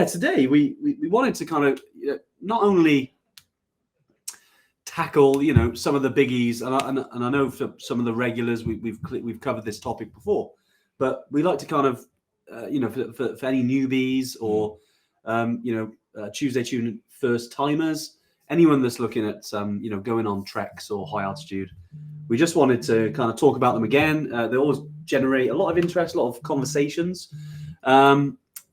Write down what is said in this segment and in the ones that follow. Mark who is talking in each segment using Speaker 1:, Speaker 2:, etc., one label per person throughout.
Speaker 1: today we wanted to kind of not only tackle some of the biggies, and I know for some of the regulars we've covered this topic before, but we like to kind of for any newbies or Tuesday Tune first timers, anyone that's looking at going on treks or high altitude, we just wanted to kind of talk about them again. They always generate a lot of interest, a lot of conversations.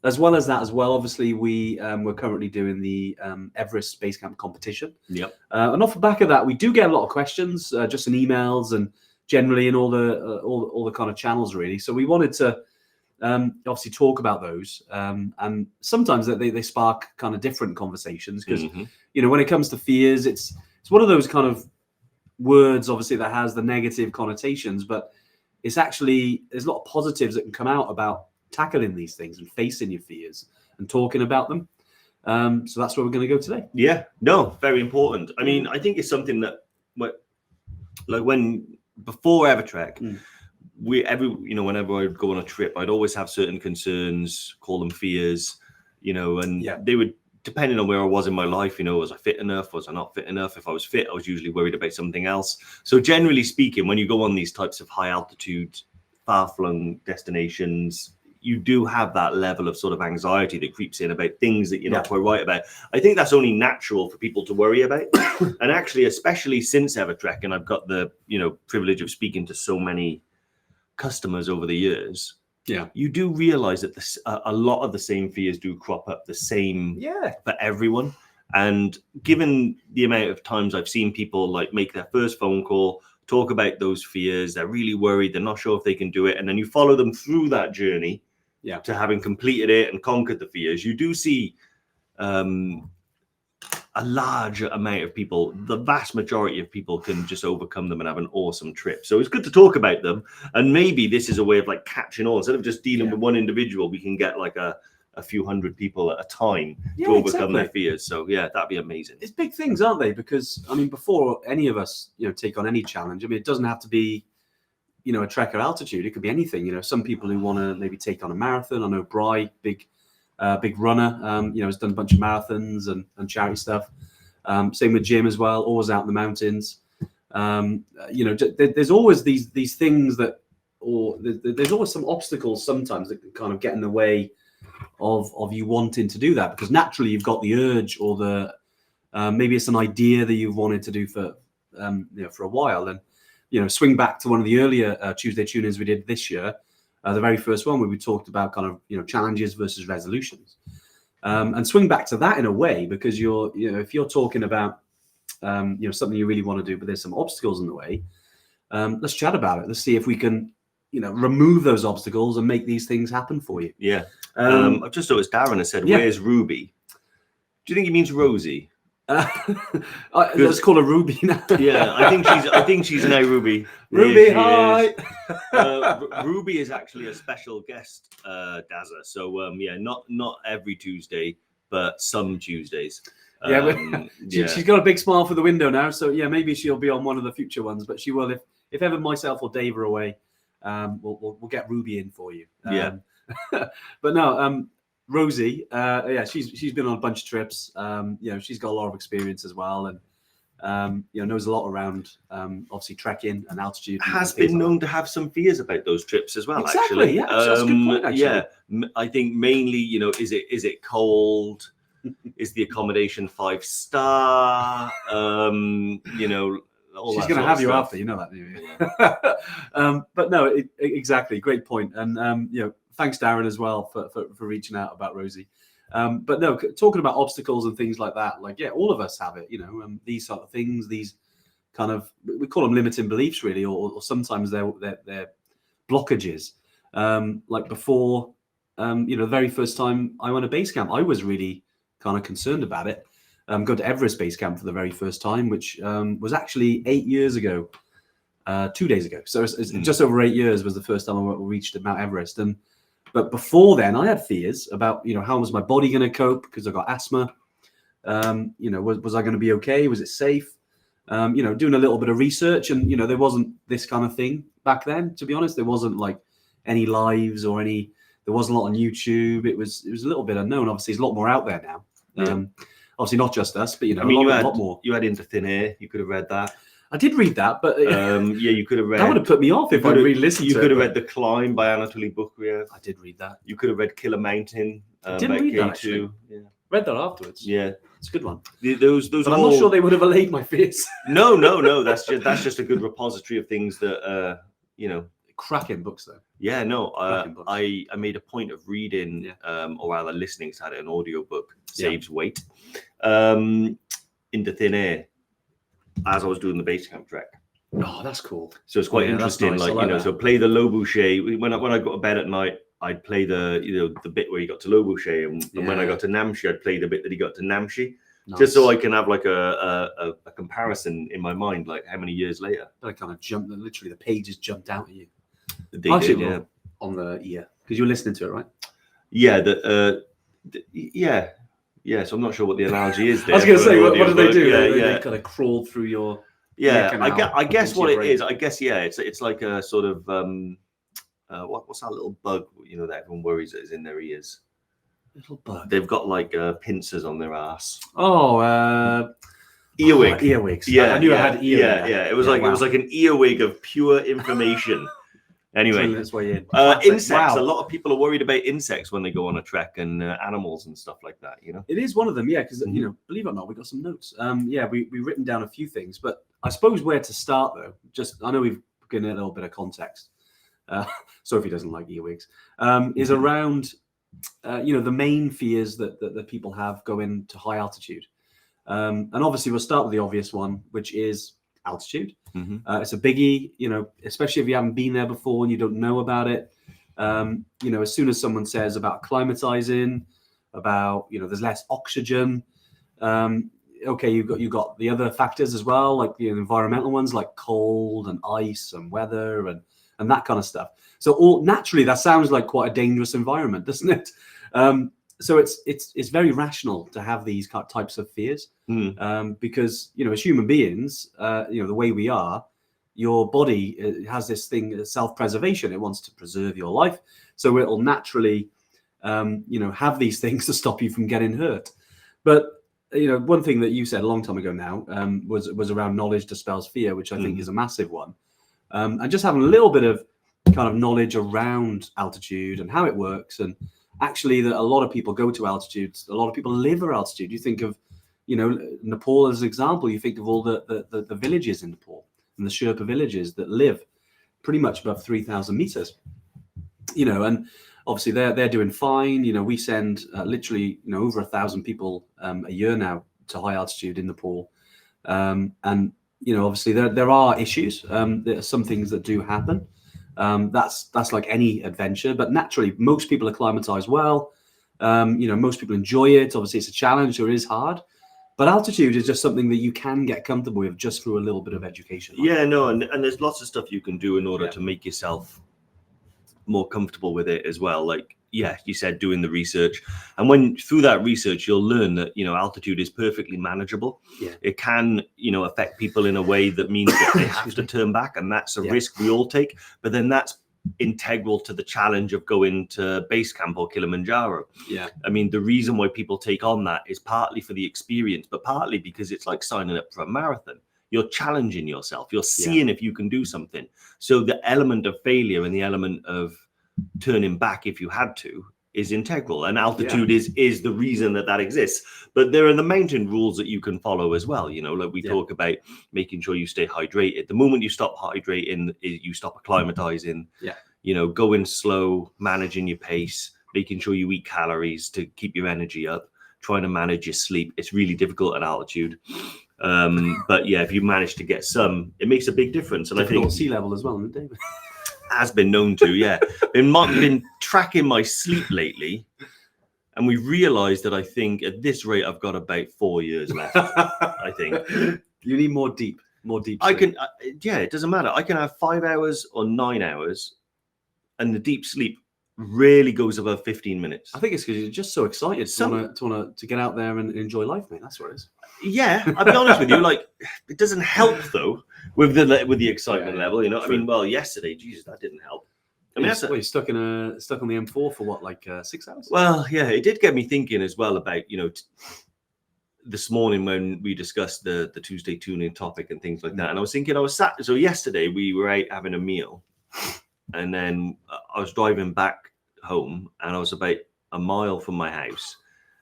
Speaker 1: As well as that, obviously, we're currently doing the Everest Base Camp competition.
Speaker 2: Yep.
Speaker 1: And off the back of that, we do get a lot of questions, just in emails and generally in all the kind of channels, really. So we wanted to obviously talk about those. And sometimes they spark kind of different conversations because, when it comes to fears, it's one of those kind of words, obviously, that has the negative connotations, but it's actually, there's a lot of positives that can come out about tackling these things and facing your fears and talking about them. So that's where we're going to go today.
Speaker 2: Yeah, no, very important. I mean, I think it's something that, before Evertrek, whenever I'd go on a trip, I'd always have certain concerns, call them fears, and they would, depending on where I was in my life, was I fit enough? Was I not fit enough? If I was fit, I was usually worried about something else. So generally speaking, when you go on these types of high altitude, far-flung destinations, you do have that level of sort of anxiety that creeps in about things that you're not quite right about. I think that's only natural for people to worry about. And actually, especially since Evertrek, and I've got the, privilege of speaking to so many customers over the years, you do realize that a lot of the same fears do crop up the same for everyone. And given the amount of times I've seen people make their first phone call, talk about those fears, they're really worried, they're not sure if they can do it. And then you follow them through that journey to having completed it and conquered the fears. You do see a large amount of people, the vast majority of people can just overcome them and have an awesome trip. So it's good to talk about them. And maybe this is a way of catching on. Instead of just dealing with one individual, we can get a few hundred people at a time to overcome their fears. So that'd be amazing.
Speaker 1: It's big things, aren't they? Because before any of us, take on any challenge, it doesn't have to be, a trek or altitude. It could be anything. Some people who want to maybe take on a marathon. I know Bri, big runner, has done a bunch of marathons and charity stuff. Same with Jim as well, always out in the mountains. There's always these things there's always some obstacles sometimes that can kind of get in the way of you wanting to do that, because naturally you've got the urge or the maybe it's an idea that you've wanted to do for a while. And swing back to one of the earlier Tuesday tune-ins we did this year, the very first one where we talked about kind of challenges versus resolutions, and swing back to that in a way, because if you're talking about something you really want to do but there's some obstacles in the way, let's chat about it. Let's see if we can remove those obstacles and make these things happen for you.
Speaker 2: I've just noticed Darren has said, where's Ruby? Do you think he means Rosie?
Speaker 1: Let's call her Ruby now.
Speaker 2: I think she's now Ruby.
Speaker 1: Ruby, hi.
Speaker 2: Ruby is actually a special guest, Dazza. So not every Tuesday, but some Tuesdays.
Speaker 1: She's got a big smile for the window now. So maybe she'll be on one of the future ones. But she will if ever myself or Dave are away. We'll get Ruby in for you. But no, Rosie, she's been on a bunch of trips. She's got a lot of experience as well, and knows a lot around obviously trekking and altitude.
Speaker 2: Has been known to have some fears about those trips as well.
Speaker 1: Exactly.
Speaker 2: Actually,
Speaker 1: That's a good point. Actually,
Speaker 2: I think mainly, is it cold? Is the accommodation 5-star?
Speaker 1: She's going to have you after, that. But no, exactly. Great point. And, thanks, Darren, as well, for reaching out about Rosie. But no, talking about obstacles and things like that, all of us have it, these sort of things, these kind of, we call them limiting beliefs, really, or sometimes they're blockages. Before, the very first time I went to base camp, I was really kind of concerned about it. Go to Everest Base Camp for the very first time, which was actually 8 years ago, 2 days ago. So it's just over 8 years was the first time I reached Mount Everest. But before then, I had fears about, how was my body going to cope, because I got asthma. Was I going to be okay? Was it safe? Doing a little bit of research, and, there wasn't this kind of thing back then, to be honest. There wasn't any lives or any There wasn't a lot on YouTube. It was a little bit unknown. Obviously, there's a lot more out there now. Obviously, not just us, but
Speaker 2: I mean,
Speaker 1: a lot more.
Speaker 2: You had Into Thin Air. You could have read that.
Speaker 1: I did read that, but
Speaker 2: you could have read.
Speaker 1: That would have put me off if I really listened to it.
Speaker 2: You could have read The Climb by Anatoly Bukhriev.
Speaker 1: I did read that.
Speaker 2: You could have read Killer Mountain.
Speaker 1: I didn't read that, actually. Yeah. Read that afterwards.
Speaker 2: Yeah,
Speaker 1: it's a good one.
Speaker 2: Those
Speaker 1: but I'm not sure they would have allayed my fears.
Speaker 2: No. That's just a good repository of things that
Speaker 1: cracking books though.
Speaker 2: Yeah, no. I made a point of reading, or rather listening to an audiobook. Saves weight. Into Thin Air, as I was doing the base camp trek.
Speaker 1: Oh, that's cool.
Speaker 2: So it's quite interesting.
Speaker 1: Nice.
Speaker 2: Like so play the low bouche. When I got to bed at night, I'd play the bit where he got to low bouche, and when I got to Namche, I'd play the bit that he got to Namche, just so I can have like a comparison in my mind, like how many years later.
Speaker 1: I kind of jumped. Literally, the pages jumped out at you.
Speaker 2: They did,
Speaker 1: on the ear because you were listening to it, right?
Speaker 2: Yeah. Yeah, so I'm not sure what the analogy is there.
Speaker 1: I was going to say, what do they do? They kind of crawl through your
Speaker 2: I guess what it is, it's like a sort of what's that little bug that everyone worries that is in their ears?
Speaker 1: Little bug.
Speaker 2: They've got like pincers on their ass.
Speaker 1: Earwig.
Speaker 2: Earwigs.
Speaker 1: Yeah, I knew I had earwig.
Speaker 2: Yeah. It was like an earwig of pure information. Anyway, insects. A lot of people are worried about insects when they go on a trek, and animals and stuff like that.
Speaker 1: It is one of them, because believe it or not, we got some notes. We've written down a few things, but I suppose where to start though. I know we've given a little bit of context. So if he doesn't like earwigs, is around the main fears that people have going to high altitude, and obviously we'll start with the obvious one, which is altitude. It's a biggie, especially if you haven't been there before and you don't know about it. As soon as someone says about climatizing, about there's less oxygen, you've got the other factors as well, like the environmental ones, like cold and ice and weather and that kind of stuff. So all naturally that sounds like quite a dangerous environment, doesn't it? So it's very rational to have these types of fears, because as human beings, the way we are, your body has this thing, self-preservation. It wants to preserve your life, so it'll naturally, have these things to stop you from getting hurt. But one thing that you said a long time ago now was around knowledge dispels fear, which I think is a massive one, and just having a little bit of kind of knowledge around altitude and how it works, and actually that a lot of people go to altitudes, a lot of people live at altitude. You think of Nepal as an example. You think of all the villages in Nepal and the Sherpa villages that live pretty much above 3,000 meters, and obviously they're doing fine. We send literally over 1,000 people a year now to high altitude in Nepal, and obviously there are issues. There are some things that do happen. That's like any adventure, but naturally most people acclimatize well. Most people enjoy it. Obviously it's a challenge, so it is hard, but altitude is just something that you can get comfortable with just through a little bit of education.
Speaker 2: And there's lots of stuff you can do in order to make yourself more comfortable with it as well. Like you said, doing the research, and when through that research you'll learn that altitude is perfectly manageable. It can affect people in a way that means that they have to turn back, and that's a risk we all take, but then that's integral to the challenge of going to base camp or Kilimanjaro. I mean, the reason why people take on that is partly for the experience, but partly because it's like signing up for a marathon. You're challenging yourself, you're seeing if you can do something. So the element of failure and the element of turning back if you had to is integral, and altitude is the reason that exists. But there are the mountain rules that you can follow as well. Like we talk about making sure you stay hydrated. The moment you stop hydrating, you stop acclimatizing. Going slow, managing your pace, making sure you eat calories to keep your energy up, trying to manage your sleep. It's really difficult at altitude. But if you manage to get some, it makes a big difference. And I think
Speaker 1: sea level as well, isn't it, David?
Speaker 2: Has been known to, been tracking my sleep lately, and we realized that I think at this rate I've got about 4 years left. I think
Speaker 1: you need more deep sleep.
Speaker 2: I can it doesn't matter. I can have 5 hours or 9 hours, and the deep sleep rarely goes above 15 minutes.
Speaker 1: I think it's because you're just so excited to get out there and enjoy life, mate. That's what it is.
Speaker 2: I'll be honest with you, like it doesn't help though with the excitement level, I mean, well, yesterday, Jesus, that didn't help. I mean,
Speaker 1: you're stuck on the M4 for what, like 6 hours?
Speaker 2: Well, yeah, it did get me thinking as well about, this morning when we discussed the Tuesday tuning topic and things like that. And I was thinking, so yesterday we were out having a meal, and then I was driving back home, and I was about a mile from my house,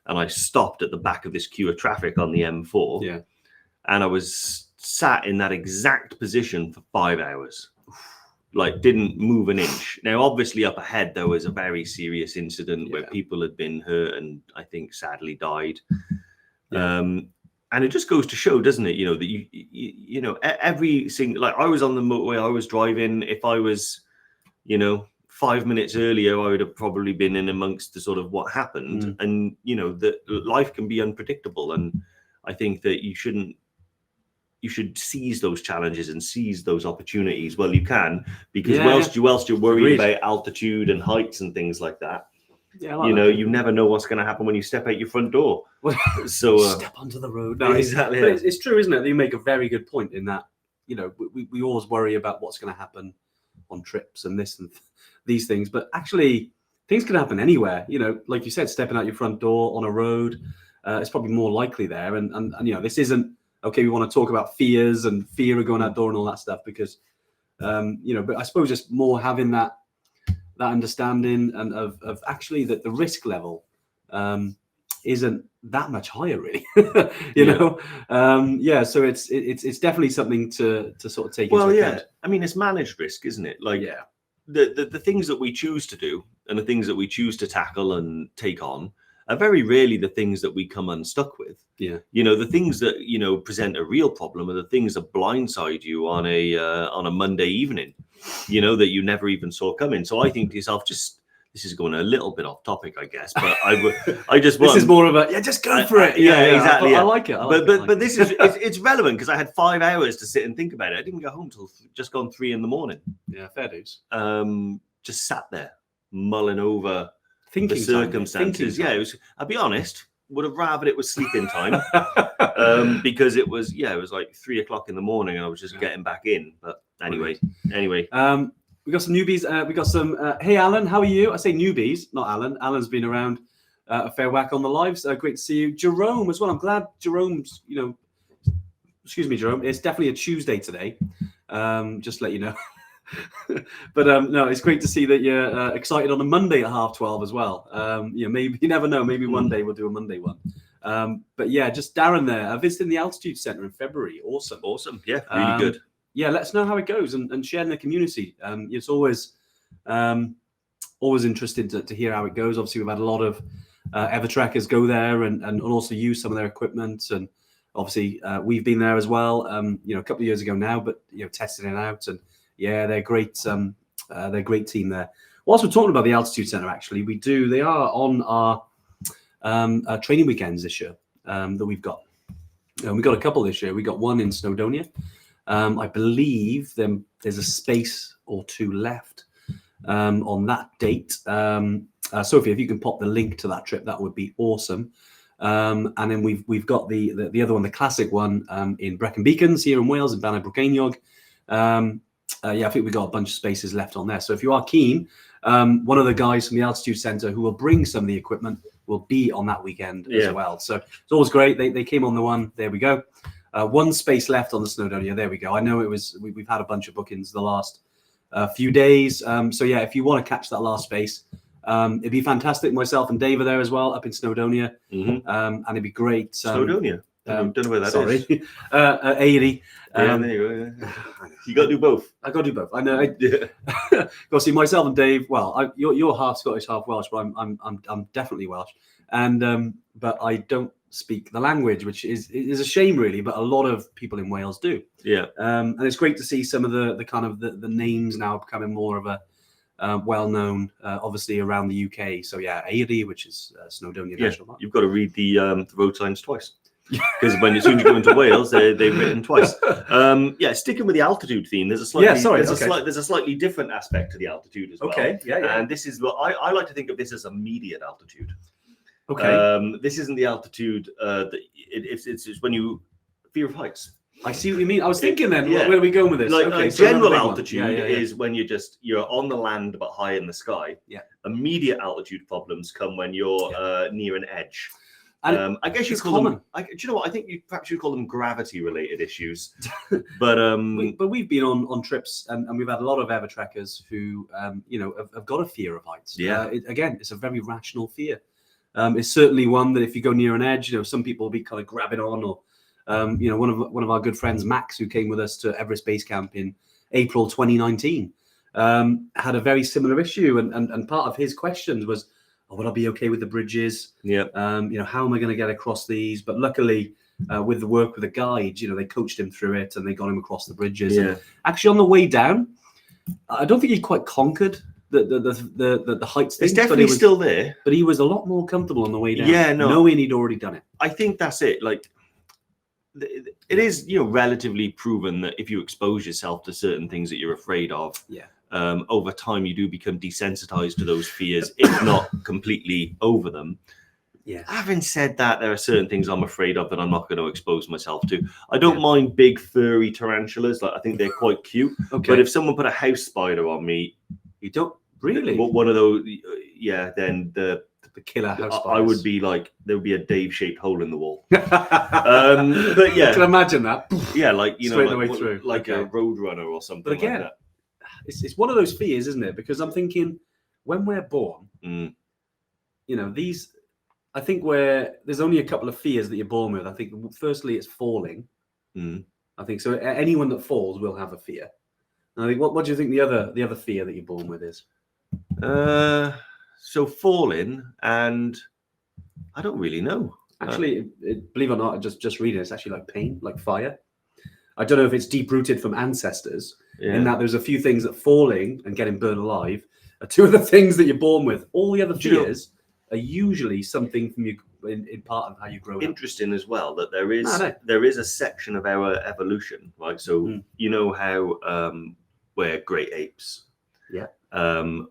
Speaker 2: and I stopped at the back of this queue of traffic on the M4.
Speaker 1: Yeah.
Speaker 2: And I was sat in that exact position for 5 hours. Like, didn't move an inch. Now, obviously, up ahead there was a very serious incident where people had been hurt and I think sadly died. Yeah. And it just goes to show, doesn't it? That every single, like, I was on the motorway, I was driving. If I was, 5 minutes earlier, I would have probably been in amongst the sort of what happened. And that life can be unpredictable, and I think that you should seize those challenges and seize those opportunities. Well, you can, because whilst you're worried about altitude and heights and things like that, you never know what's going to happen when you step out your front door. So
Speaker 1: step onto the road. No,
Speaker 2: exactly.
Speaker 1: But it's true, isn't it? You make a very good point in that. We always worry about what's going to happen on trips and this and these things, but actually things can happen anywhere. Like you said, stepping out your front door on a road, it's probably more likely there. And this isn't. Okay, we want to talk about fears and fear of going outdoor and all that stuff because, but I suppose just more having that understanding and of actually that the risk level isn't that much higher, really. So it's definitely something to sort of take into account.
Speaker 2: I mean, it's managed risk, isn't it? Like, the things that we choose to do and the things that we choose to tackle and take on are very rarely the things that we come unstuck with.
Speaker 1: Yeah.
Speaker 2: The things that, present a real problem are the things that blindside you on a Monday evening, that you never even saw coming. So I think to yourself, this is going a little bit off topic, I guess, but I just
Speaker 1: this is more of a, just go for it.
Speaker 2: Exactly.
Speaker 1: I like it.
Speaker 2: But this is, it's relevant because I had 5 hours to sit and think about it. I didn't go home till just gone 3 a.m.
Speaker 1: Yeah, fair dues.
Speaker 2: Just sat there mulling over
Speaker 1: thinking
Speaker 2: the circumstances.
Speaker 1: Time.
Speaker 2: It was, I'll be honest, would have rather it was sleeping time because it was like 3 o'clock in the morning and I was just getting back in. But anyway.
Speaker 1: We got some newbies. We got some. Hey, Alan, how are you? I say newbies, not Alan. Alan's been around a fair whack on the lives. Great to see you, Jerome, as well. I'm glad Jerome's. Excuse me, Jerome. It's definitely a Tuesday today. Just to let you know. But no, it's great to see that you're excited on a Monday at 12:30 as well. Maybe you never know. Maybe one day we'll do a Monday one. But yeah, just Darren there. I visited the Altitude Centre in February. Awesome.
Speaker 2: Yeah, really good.
Speaker 1: Yeah, let us know how it goes and share in the community. It's always interesting to hear how it goes. Obviously, we've had a lot of Evertrekkers go there and also use some of their equipment. And obviously, we've been there as well, a couple of years ago now, but, testing it out. And yeah, they're great. They're a great team there. Whilst we're talking about the Altitude Centre, actually, they are on our training weekends this year that we've got. We got a couple this year. We got one in Snowdonia. I believe there's a space or two left on that date. Sophie, if you can pop the link to that trip, that would be awesome. And then we've got the other one, the classic one in Brecon Beacons here in Wales, in Banna Brocéiniog. I think we've got a bunch of spaces left on there. So if you are keen, one of the guys from the Altitude Centre who will bring some of the equipment will be on that weekend as well. So it's always great. They came on the one. There we go. One space left on the Snowdonia. There we go. I know we've had a bunch of bookings the last few days. So yeah, if you want to catch that last space, it'd be fantastic. Myself and Dave are there as well, up in Snowdonia. And it'd be great.
Speaker 2: Snowdonia? Don't know where that is.
Speaker 1: A&E.
Speaker 2: There you go. You got to do both.
Speaker 1: I got to do both. I know. Got to see myself and Dave. Well, you're half Scottish, half Welsh, but I'm definitely Welsh. And but I don't speak the language, which is a shame, really. But a lot of people in Wales do.
Speaker 2: Yeah.
Speaker 1: And it's great to see some of the kind of the names now becoming more of a well-known, obviously around the UK. So yeah, A&E, which is Snowdonia National Park.
Speaker 2: You've got to read the road signs twice. Because as soon as you go into Wales, they've written twice. Sticking with the altitude theme, there's a slightly different aspect to the altitude as well.
Speaker 1: Okay, yeah.
Speaker 2: And this is what I like to think of this as immediate altitude.
Speaker 1: Okay.
Speaker 2: This isn't the altitude. It's when you fear of heights.
Speaker 1: I see what you mean. I was thinking then, where are we going with this?
Speaker 2: Like so general altitude is when you're on the land but high in the sky.
Speaker 1: Yeah.
Speaker 2: Immediate altitude problems come when you're near an edge.
Speaker 1: And
Speaker 2: I guess you call them. Do you know what? I think you perhaps call them gravity-related issues. But
Speaker 1: we've been on trips and we've had a lot of Evertrekkers who have got a fear of heights.
Speaker 2: Yeah.
Speaker 1: It's a very rational fear. It's certainly one that if you go near an edge, some people will be kind of grabbing on, or one of our good friends, Max, who came with us to Everest Base Camp in April 2019, had a very similar issue, and part of his questions was, would I be okay with the bridges?
Speaker 2: Yeah.
Speaker 1: How am I going to get across these? But luckily, with the work with the guides, they coached him through it and they got him across the bridges.
Speaker 2: Yeah.
Speaker 1: And actually, on the way down, I don't think he quite conquered the heights thing.
Speaker 2: It's definitely still there,
Speaker 1: but he was a lot more comfortable on the way down.
Speaker 2: Yeah, no,
Speaker 1: knowing he'd already done it.
Speaker 2: I think that's it. Like, it is relatively proven that if you expose yourself to certain things that you're afraid of, over time you do become desensitized to those fears, if not completely over them.
Speaker 1: Yeah.
Speaker 2: Having said that, there are certain things I'm afraid of that I'm not going to expose myself to. I don't mind big furry tarantulas. Like, I think they're quite cute.
Speaker 1: Okay.
Speaker 2: But if someone put a house spider on me,
Speaker 1: you don't really.
Speaker 2: One of those, then the
Speaker 1: killer house spiders.
Speaker 2: I would be like, there would be a Dave-shaped hole in the wall. But yeah,
Speaker 1: I can imagine that.
Speaker 2: Yeah, like
Speaker 1: straight the way through,
Speaker 2: like a roadrunner or something.
Speaker 1: But again,
Speaker 2: like that.
Speaker 1: It's one of those fears, isn't it? Because I'm thinking, when we're born, these. I think there's only a couple of fears that you're born with. I think firstly it's falling. I think so. Anyone that falls will have a fear. And I think what do you think the other fear that you're born with is?
Speaker 2: So falling, and I don't really know.
Speaker 1: Actually, believe it or not, just reading it's actually like pain, like fire. I don't know if it's deep rooted from ancestors. In that there's a few things that falling and getting burned alive are two of the things that you're born with. All the other fears are usually something from you in part of how you grow up.
Speaker 2: Interesting as well that there is a section of our evolution, right? So you know how we're great apes.
Speaker 1: Yeah.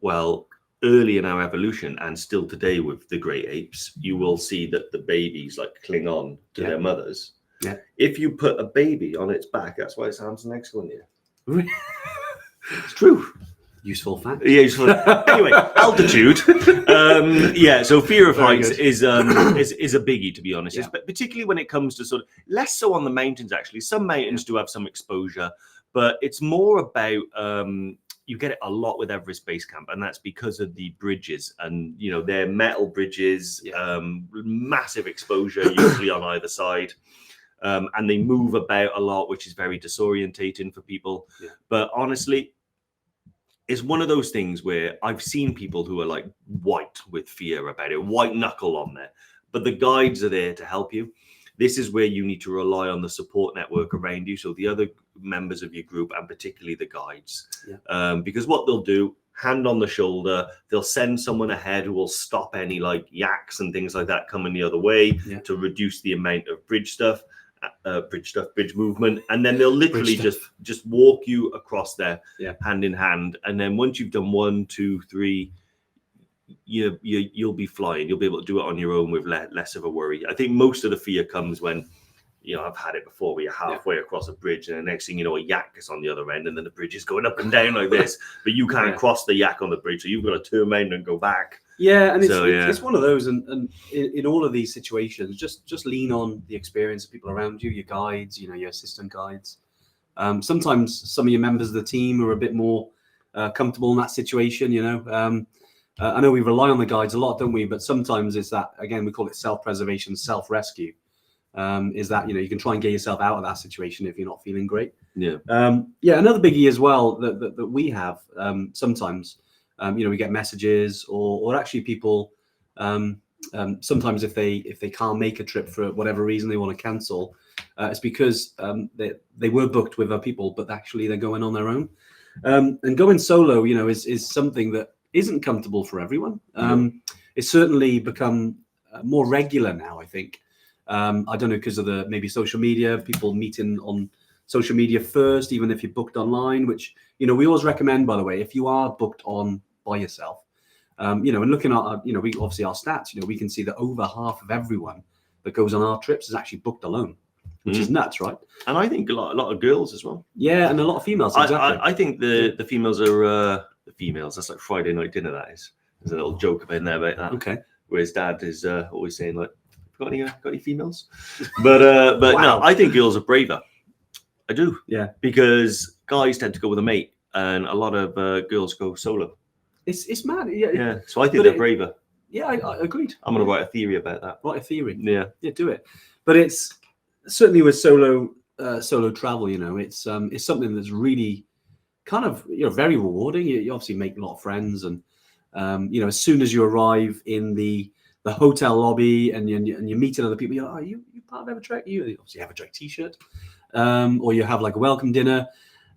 Speaker 2: Well, early in our evolution and still today with the great apes, you will see that the babies like cling on to their mothers.
Speaker 1: Yeah.
Speaker 2: If you put a baby on its back, that's why it sounds an excellent year. It's true.
Speaker 1: Useful fact.
Speaker 2: Yeah, useful. Anyway, altitude. So fear of heights is a biggie, to be honest. But particularly when it comes to sort of less so on the mountains. Actually, some mountains do have some exposure, but it's more about you get it a lot with Everest Base Camp, and that's because of the bridges, and they're metal bridges, massive exposure usually on either side. And they move about a lot, which is very disorientating for people. Yeah. But honestly, it's one of those things where I've seen people who are like white with fear about it, white knuckle on there, but the guides are there to help you. This is where you need to rely on the support network around you. So the other members of your group, and particularly the guides, because what they'll do, hand on the shoulder, they'll send someone ahead who will stop any like yaks and things like that coming the other way to reduce the amount of bridge movement, and then they'll literally just walk you across there hand in hand, and then once you've done 1, 2, 3, you'll be flying. You'll be able to do it on your own with less of a worry. I think most of the fear comes when I've had it before, where you're halfway across a bridge and the next thing you know, a yak is on the other end and then the bridge is going up and down like this, but you can't cross the yak on the bridge, so you've got to turn around and go back.
Speaker 1: Yeah, and it's one of those, and in all of these situations, just lean on the experience of people around you, your guides, your assistant guides. Sometimes some of your members of the team are a bit more comfortable in that situation. I know we rely on the guides a lot, don't we? But sometimes it's that, again, we call it self-preservation, self-rescue. Is that you can try and get yourself out of that situation if you're not feeling great. Yeah. Another biggie as well that we have sometimes. We get messages or actually people sometimes if they can't make a trip for whatever reason they want to cancel, it's because they were booked with other people, but actually they're going on their own. And going solo, is something that isn't comfortable for everyone. It's certainly become more regular now, I think. I don't know, because of the maybe social media, people meeting on social media first, even if you're booked online, which, we always recommend, by the way, if you are booked on by yourself, and looking at, we obviously our stats, we can see that over half of everyone that goes on our trips is actually booked alone. which is nuts, right?
Speaker 2: And I think a lot of girls as well.
Speaker 1: Yeah, and a lot of females. Exactly.
Speaker 2: I think the females are the females. That's like Friday night dinner. That is. There's a little joke about there about that.
Speaker 1: Okay.
Speaker 2: Where his dad is always saying like, got any females? But
Speaker 1: Wow.
Speaker 2: no, I think girls are braver. I do.
Speaker 1: Yeah.
Speaker 2: Because guys tend to go with a mate, and a lot of girls go solo.
Speaker 1: It's mad. Yeah.
Speaker 2: Yeah. So I think they're braver.
Speaker 1: Yeah, I agreed.
Speaker 2: I'm gonna write a theory about that.
Speaker 1: Write a theory.
Speaker 2: Yeah.
Speaker 1: Yeah, do it. But it's certainly with solo travel. You know, it's something that's really kind of very rewarding. You obviously make a lot of friends, and as soon as you arrive in the hotel lobby and you're meeting other people, you're like, you part of Evertrek? You obviously have a Evertrek t-shirt, or you have like a welcome dinner.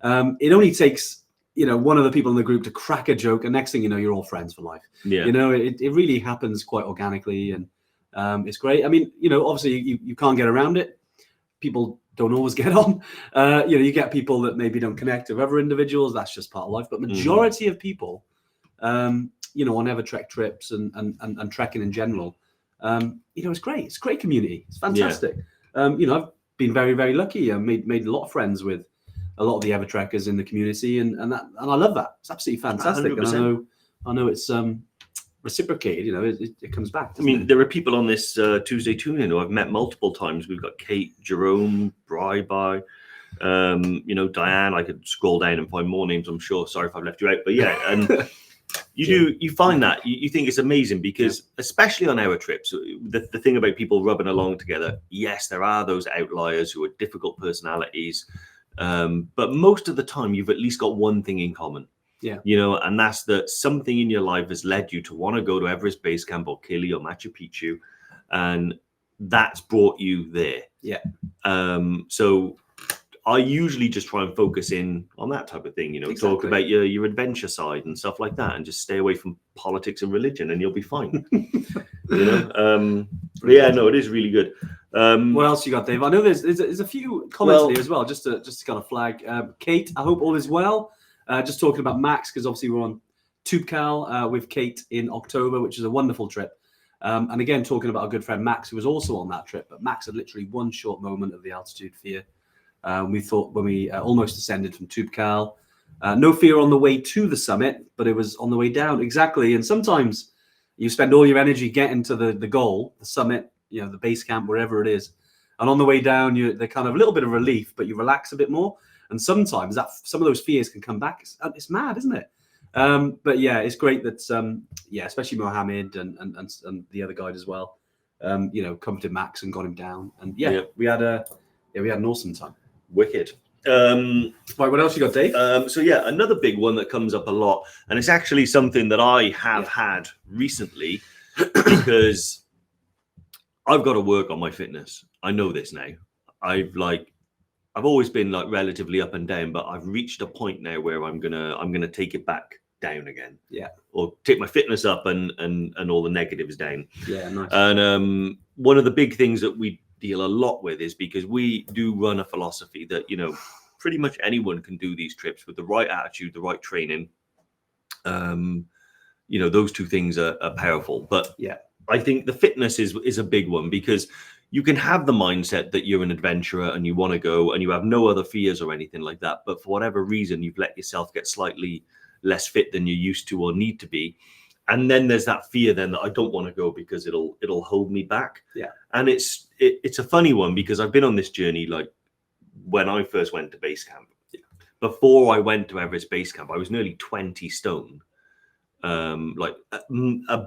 Speaker 1: It only takes one of the people in the group to crack a joke, and next thing you know, you're all friends for life.
Speaker 2: Yeah.
Speaker 1: It really happens quite organically, and it's great. I mean, obviously you can't get around it. People don't always get on. You get people that maybe don't connect with other individuals. That's just part of life. But majority of people, on Evertrek trips and trekking in general, it's great. It's a great community. It's fantastic. Yeah. I've been very, very lucky. I made a lot of friends with a lot of the Evertrekkers in the community, and I love that. It's absolutely fantastic. 100%. And I know it's reciprocated. It comes back.
Speaker 2: I mean, there are people on this Tuesday tune-in who I've met multiple times. We've got Kate, Jerome, Bri, Diane. I could scroll down and find more names, I'm sure. Sorry if I've left you out, but yeah, and you find that you think it's amazing because especially on our trips, the thing about people rubbing along together, yes, there are those outliers who are difficult personalities, but most of the time you've at least got one thing in common.
Speaker 1: Yeah.
Speaker 2: And that's that something in your life has led you to want to go to Everest Base Camp or Kili or Machu Picchu, and that's brought you there.
Speaker 1: Yeah.
Speaker 2: So I usually just try and focus in on that type of thing, exactly. Talk about your adventure side and stuff like that, and just stay away from politics and religion, and you'll be fine. But yeah, no, it is really good.
Speaker 1: What else you got, Dave? I know there's a few comments here as well, just to kind of flag. Kate, I hope all is well. Just talking about Max, because obviously we're on Tubcal with Kate in October, which is a wonderful trip. And again, talking about our good friend Max, who was also on that trip, but Max had literally one short moment of the altitude fear. We thought when we almost descended from Tubcal, no fear on the way to the summit, but it was on the way down. Exactly. And sometimes you spend all your energy getting to the goal, the summit, the base camp, wherever it is. And on the way down, they're kind of a little bit of relief, but you relax a bit more. And sometimes some of those fears can come back. It's mad, isn't it? But yeah, it's great that especially Mohammed and the other guide as well. Comforted Max and got him down, and we had an awesome time.
Speaker 2: Wicked.
Speaker 1: Right, what else you got, Dave?
Speaker 2: So yeah, another big one that comes up a lot, and it's actually something that I have had recently because I've got to work on my fitness. I know this now. I've always been like relatively up and down, but I've reached a point now where I'm gonna take it back down again.
Speaker 1: Yeah.
Speaker 2: Or take my fitness up and all the negatives down.
Speaker 1: Yeah, nice.
Speaker 2: And one of the big things that we deal a lot with is because we do run a philosophy that pretty much anyone can do these trips with the right attitude, the right training. Those two things are powerful. But
Speaker 1: yeah,
Speaker 2: I think the fitness is a big one because you can have the mindset that you're an adventurer and you want to go and you have no other fears or anything like that. But for whatever reason, you've let yourself get slightly less fit than you used to or need to be. And then there's that fear then that I don't want to go because it'll hold me back.
Speaker 1: Yeah.
Speaker 2: And it's a funny one because I've been on this journey like when I first went to base camp.
Speaker 1: Yeah.
Speaker 2: Before I went to Everest Base Camp, I was nearly 20 stone. About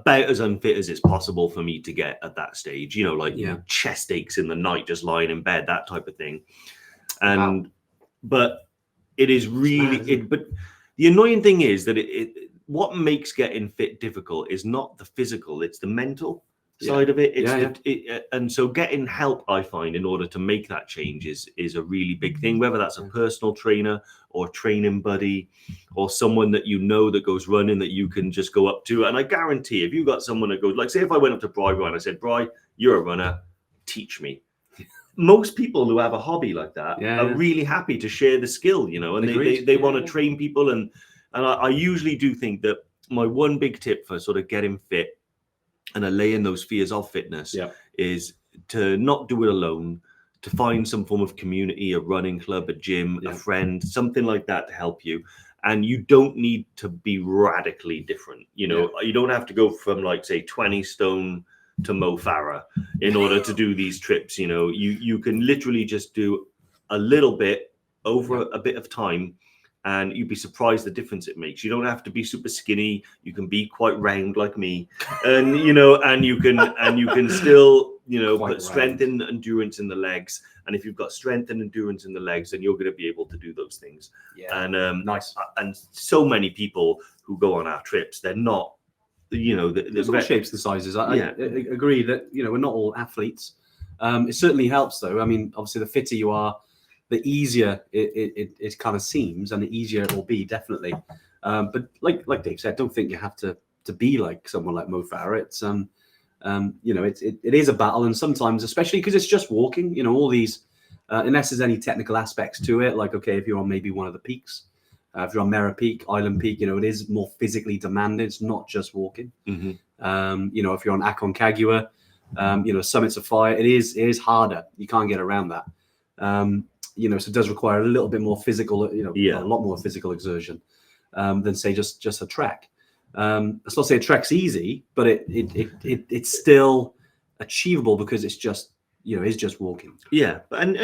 Speaker 2: as unfit as it's possible for me to get at that stage, chest aches in the night, just lying in bed, that type of thing. And, but it is really, but the annoying thing is that what makes getting fit difficult is not the physical, it's the mental side of it. It's and so getting help, I find, in order to make that change is a really big thing, whether that's a personal trainer or training buddy or someone that that goes running that you can just go up to. And I guarantee if you got someone that goes, like say if I went up to Bri and I said, Bri, you're a runner, teach me. Most people who have a hobby like that are really happy to share the skill, and they want to train people. And I usually do think that my one big tip for sort of getting fit and allaying those fears of fitness is to not do it alone, to find some form of community, a running club, a gym, a friend, something like that to help you. And you don't need to be radically different. You don't have to go from, like, say, 20 stone to Mo Farah in order to do these trips. You can literally just do a little bit over a bit of time, and you'd be surprised the difference it makes. You don't have to be super skinny. You can be quite round like me, and you can still put strength and endurance in the legs. And if you've got strength and endurance in the legs, then you're going to be able to do those things. And
Speaker 1: nice.
Speaker 2: And so many people who go on our trips, they're not,
Speaker 1: there's all shapes and sizes. I agree that we're not all athletes. It certainly helps, though. I mean, obviously, the fitter you are, the easier it kind of seems, and the easier it will be, definitely. But like Dave said, don't think you have to be like someone like Mo Farah. It's it is a battle, and sometimes, especially because it's just walking, all these, unless there's any technical aspects to it, like, okay, if you're on maybe one of the peaks, if you're on Mera Peak, Island Peak, it is more physically demanding. It's not just walking.
Speaker 2: Mm-hmm.
Speaker 1: If you're on Aconcagua, Summits of Fire, it is harder. You can't get around that. So it does require a little bit more physical, a lot more physical exertion than, say, just a trek. Let's not say a trek's easy, but it's still achievable because it's just walking.
Speaker 2: Yeah, and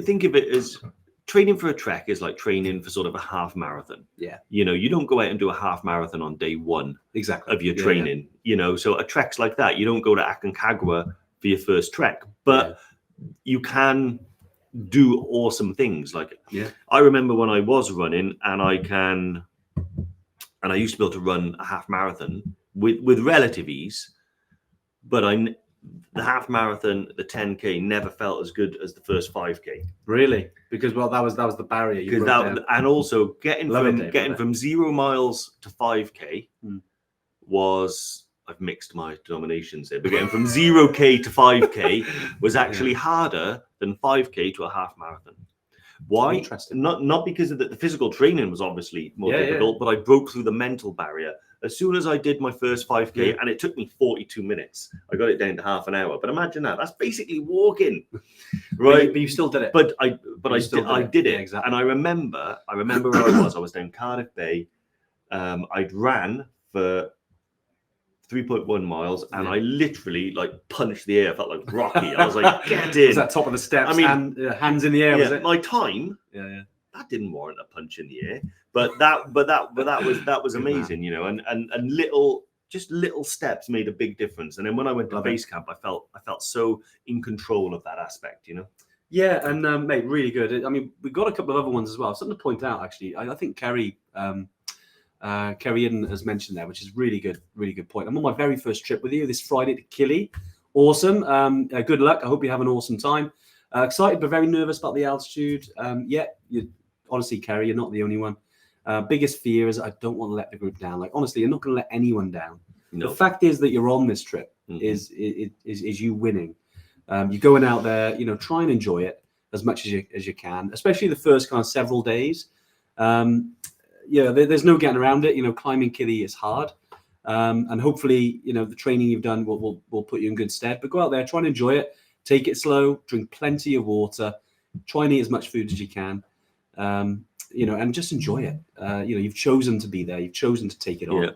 Speaker 2: think of it as training for a trek is like training for sort of a half marathon.
Speaker 1: Yeah.
Speaker 2: You don't go out and do a half marathon on day one of your training. So a trek's like that. You don't go to Aconcagua for your first trek, but you can do awesome things. Like, I remember when I was running, and I used to be able to run a half marathon with relative ease, but the half marathon, the 10K, never felt as good as the first 5K.
Speaker 1: Really? Because that was the barrier.
Speaker 2: And also getting from 0 miles to 5K was, I've mixed my denominations there, but getting from 0K to 5K was actually harder than 5K to a half marathon. Why?
Speaker 1: Interesting.
Speaker 2: Not because of the physical training was obviously more difficult, but I broke through the mental barrier. As soon as I did my first 5K, and it took me 42 minutes, I got it down to half an hour. But imagine that's basically walking, right?
Speaker 1: But you still did it.
Speaker 2: But I did it.
Speaker 1: exactly.
Speaker 2: And I remember where I was. I was down Cardiff Bay. I'd ran for 3.1 miles, and I literally punched the air. I felt like Rocky. I was like, get in.
Speaker 1: Was that top of the steps?
Speaker 2: I mean,
Speaker 1: hands in the air. Was it?
Speaker 2: My time. That didn't warrant a punch in the air, but that was amazing, and little steps made a big difference. And then when I went to base camp, I felt so in control of that aspect,
Speaker 1: Yeah, and mate, really good. I mean, we've got a couple of other ones as well. Something to point out, actually. I think Kerry Eden has mentioned there, which is really good point. I'm on my very first trip with you this Friday to Killy. Awesome. Good luck. I hope you have an awesome time. Excited but very nervous about the altitude. Honestly, Kerry, you're not the only one. Biggest fear is I don't want to let the group down. Like, honestly, you're not going to let anyone down. No. The fact is that you're on this trip is you winning. You're going out there, try and enjoy it as much as you can, especially the first kind of several days. There's no getting around it. Climbing Killy is hard. And hopefully, the training you've done will put you in good stead. But go out there, try and enjoy it. Take it slow, drink plenty of water, try and eat as much food as you can. And just enjoy it. You've chosen to be there. You've chosen to take it on.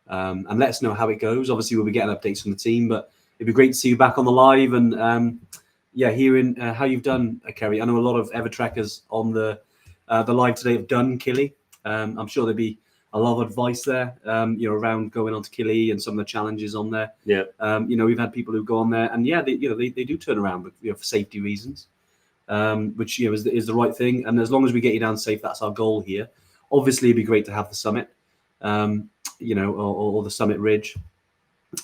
Speaker 1: And let us know how it goes. Obviously, we'll be getting updates from the team, but it'd be great to see you back on the live and hearing how you've done, Kerry. I know a lot of Evertrekkers on the live today have done Killy. I'm sure there'd be a lot of advice there, around going on to Killy and some of the challenges on there.
Speaker 2: Yeah.
Speaker 1: We've had people who go on there, and they do turn around, but for safety reasons. Which is the right thing, and as long as we get you down safe, that's our goal here. Obviously, it'd be great to have the summit, or the summit ridge.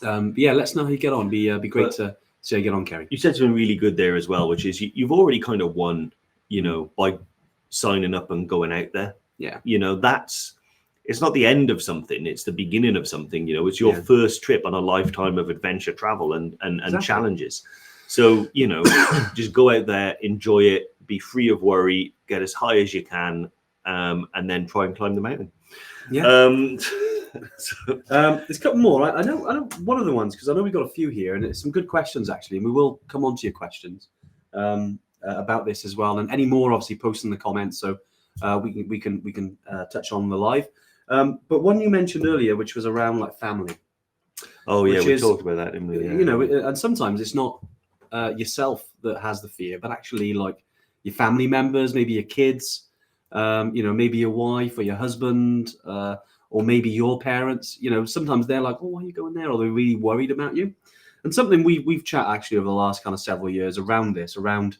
Speaker 1: Let us know how you get on. Be great to see how you get on, Kerry.
Speaker 2: You said something really good there as well, which is you've already kind of won, by signing up and going out there.
Speaker 1: Yeah,
Speaker 2: it's not the end of something; it's the beginning of something. It's your first trip on a lifetime of adventure travel and challenges. So, just go out there, enjoy it, be free of worry, get as high as you can, and then try and climb the mountain.
Speaker 1: Yeah. There's a couple more. I know one of the ones, because I know we've got a few here, and it's some good questions, actually, and we will come on to your questions. about this as well, and any more obviously post in the comments, so we can touch on the live. But one you mentioned earlier, which was around like family.
Speaker 2: Oh yeah, we talked about that, didn't we? Yeah.
Speaker 1: You know, and sometimes it's not yourself that has the fear, but actually like your family members, maybe your kids, you know, maybe your wife or your husband, or maybe your parents. You know, sometimes they're like, "Oh, why are you going there?" Or they're really worried about you. And something we've chatted actually over the last kind of several years around this, around,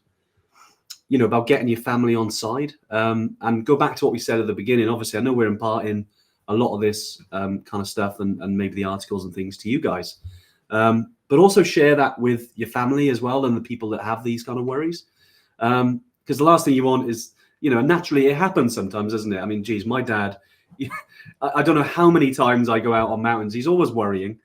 Speaker 1: you know, about getting your family on side. And go back to what we said at the beginning. Obviously, I know we're imparting a lot of this kind of stuff and maybe the articles and things to you guys. But also share that with your family as well and the people that have these kind of worries. Because the last thing you want is, you know, naturally it happens sometimes, doesn't it? I mean, geez, my dad, I don't know how many times I go out on mountains. He's always worrying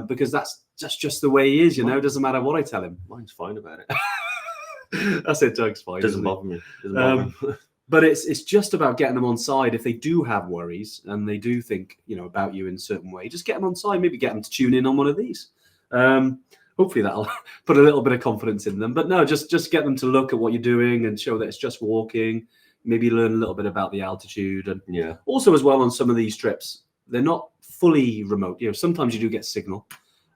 Speaker 1: because that's just the way he is, you know. It doesn't matter what I tell him.
Speaker 2: Mine's fine about it.
Speaker 1: That's it, Doug's fine.
Speaker 2: Doesn't bother me. Doesn't bother me.
Speaker 1: But it's just about getting them on side. If they do have worries and they do think, you know, about you in a certain way, just get them on side. Maybe get them to tune in on one of these. Hopefully that'll put a little bit of confidence in them. But no, just get them to look at what you're doing and show that it's just walking. Maybe learn a little bit about the altitude, and also as well on some of these trips, they're not fully remote. You know, sometimes you do get signal.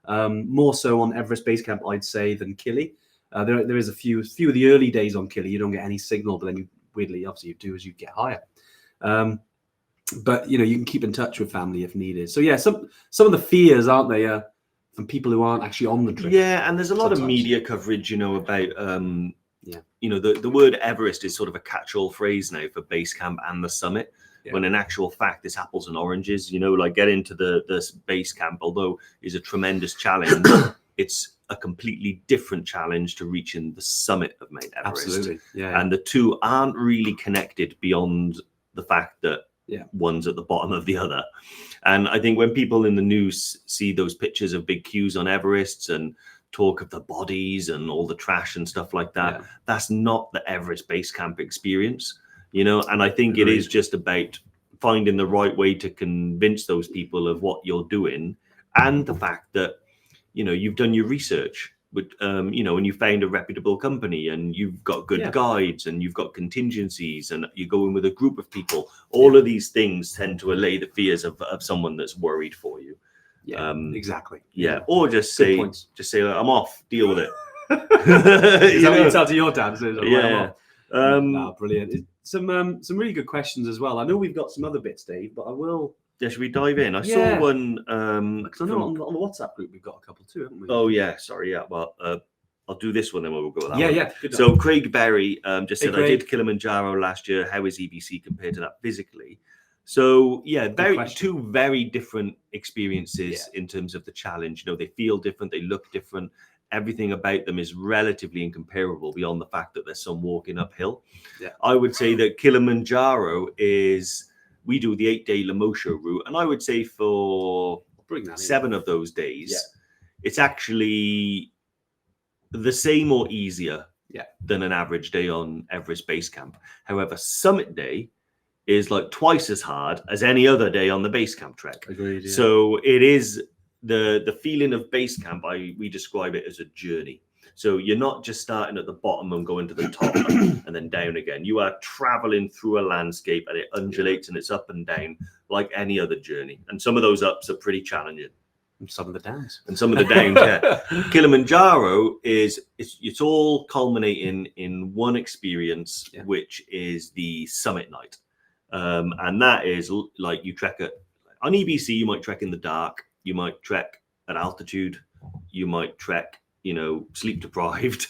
Speaker 1: More so on Everest Base Camp, I'd say, than Kili. There is a few of the early days on Kili, you don't get any signal, but then you weirdly, obviously, you do as you get higher. But you know, you can keep in touch with family if needed. So yeah, some of the fears, aren't they, from people who aren't actually on the trip?
Speaker 2: Yeah, and there's a lot of media coverage, you know, about you know, the word Everest is sort of a catch-all phrase now for base camp and the summit. Yeah. When in actual fact, it's apples and oranges. You know, like getting to the base camp, although is a tremendous challenge, it's a completely different challenge to reaching the summit of Mount Everest.
Speaker 1: Absolutely, yeah.
Speaker 2: And the two aren't really connected beyond the fact that one's at the bottom of the other. And I think when people in the news see those pictures of big queues on Everest and talk of the bodies and all the trash and stuff like that, that's not the Everest Base Camp experience, you know. And I think it is just about finding the right way to convince those people of what you're doing, and the fact that, you know, you've done your research, but you know, and you found a reputable company, and you've got good guides, and you've got contingencies, and you go in with a group of people. All of these things tend to allay the fears of someone that's worried for you.
Speaker 1: Yeah, exactly.
Speaker 2: Yeah, or just say, I'm off. Deal with it.
Speaker 1: Is that what you tell to your dad?
Speaker 2: Yeah.
Speaker 1: Brilliant. Some really good questions as well. I know we've got some other bits, Dave, but I will.
Speaker 2: Yeah, should we dive in? I saw one.
Speaker 1: Because I know on the WhatsApp group we've got a couple too, haven't we?
Speaker 2: Oh yeah, sorry. Yeah, well, I'll do this one, then we'll go with that one.
Speaker 1: Yeah.
Speaker 2: So Craig Berry just said, Craig. I did Kilimanjaro last year. How is EBC compared to that physically? So yeah, two very different experiences in terms of the challenge. You know, they feel different, they look different. Everything about them is relatively incomparable beyond the fact that there's some walking uphill. Yeah. I would say that Kilimanjaro we do the 8-day Lemosha route, and I would say for 7 of those days, it's actually the same or easier than an average day on Everest Base Camp. However, Summit Day is like twice as hard as any other day on the base camp trek.
Speaker 1: Agreed, yeah.
Speaker 2: So it is the feeling of base camp. We describe it as a journey. So you're not just starting at the bottom and going to the top and then down again. You are traveling through a landscape, and it undulates and it's up and down like any other journey. And some of those ups are pretty challenging.
Speaker 1: And some of the downs.
Speaker 2: Kilimanjaro it's all culminating in one experience, which is the summit night. And that is like you trek on EBC, you might trek in the dark, you might trek at altitude, you might trek, you know, sleep deprived,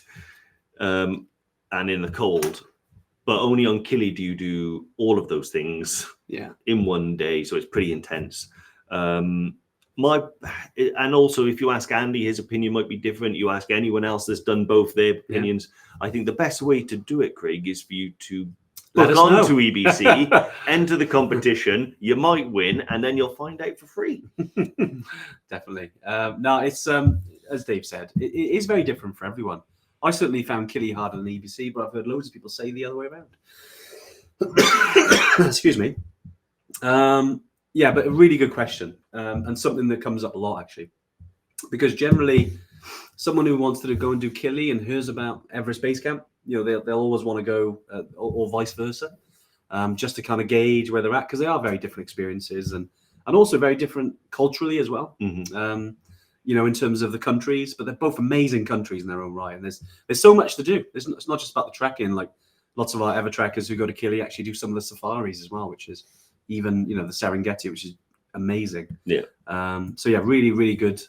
Speaker 2: and in the cold, but only on Kili do you do all of those things in one day. So it's pretty intense. And also if you ask Andy, his opinion might be different. You ask anyone else that's done both, their opinions. I think the best way to do it, Craig, is for you to book on to EBC, enter the competition, you might win, and then you'll find out for free.
Speaker 1: Definitely. No, it's as Dave said, it is very different for everyone. I certainly found Kili harder than EBC, but I've heard loads of people say the other way around. Excuse me. Yeah, but a really good question, and something that comes up a lot actually, because generally someone who wants to go and do Killy and hears about Everest Base Camp, they'll always want to go, or vice versa, just to kind of gauge where they're at, because they are very different experiences and also very different culturally as well. In terms of the countries, but they're both amazing countries in their own right. And there's so much to do. It's not just about the trekking. Like lots of our Ever trekkers who go to Killy actually do some of the safaris as well, which is even, the Serengeti, which is amazing.
Speaker 2: Yeah.
Speaker 1: So yeah, really, really good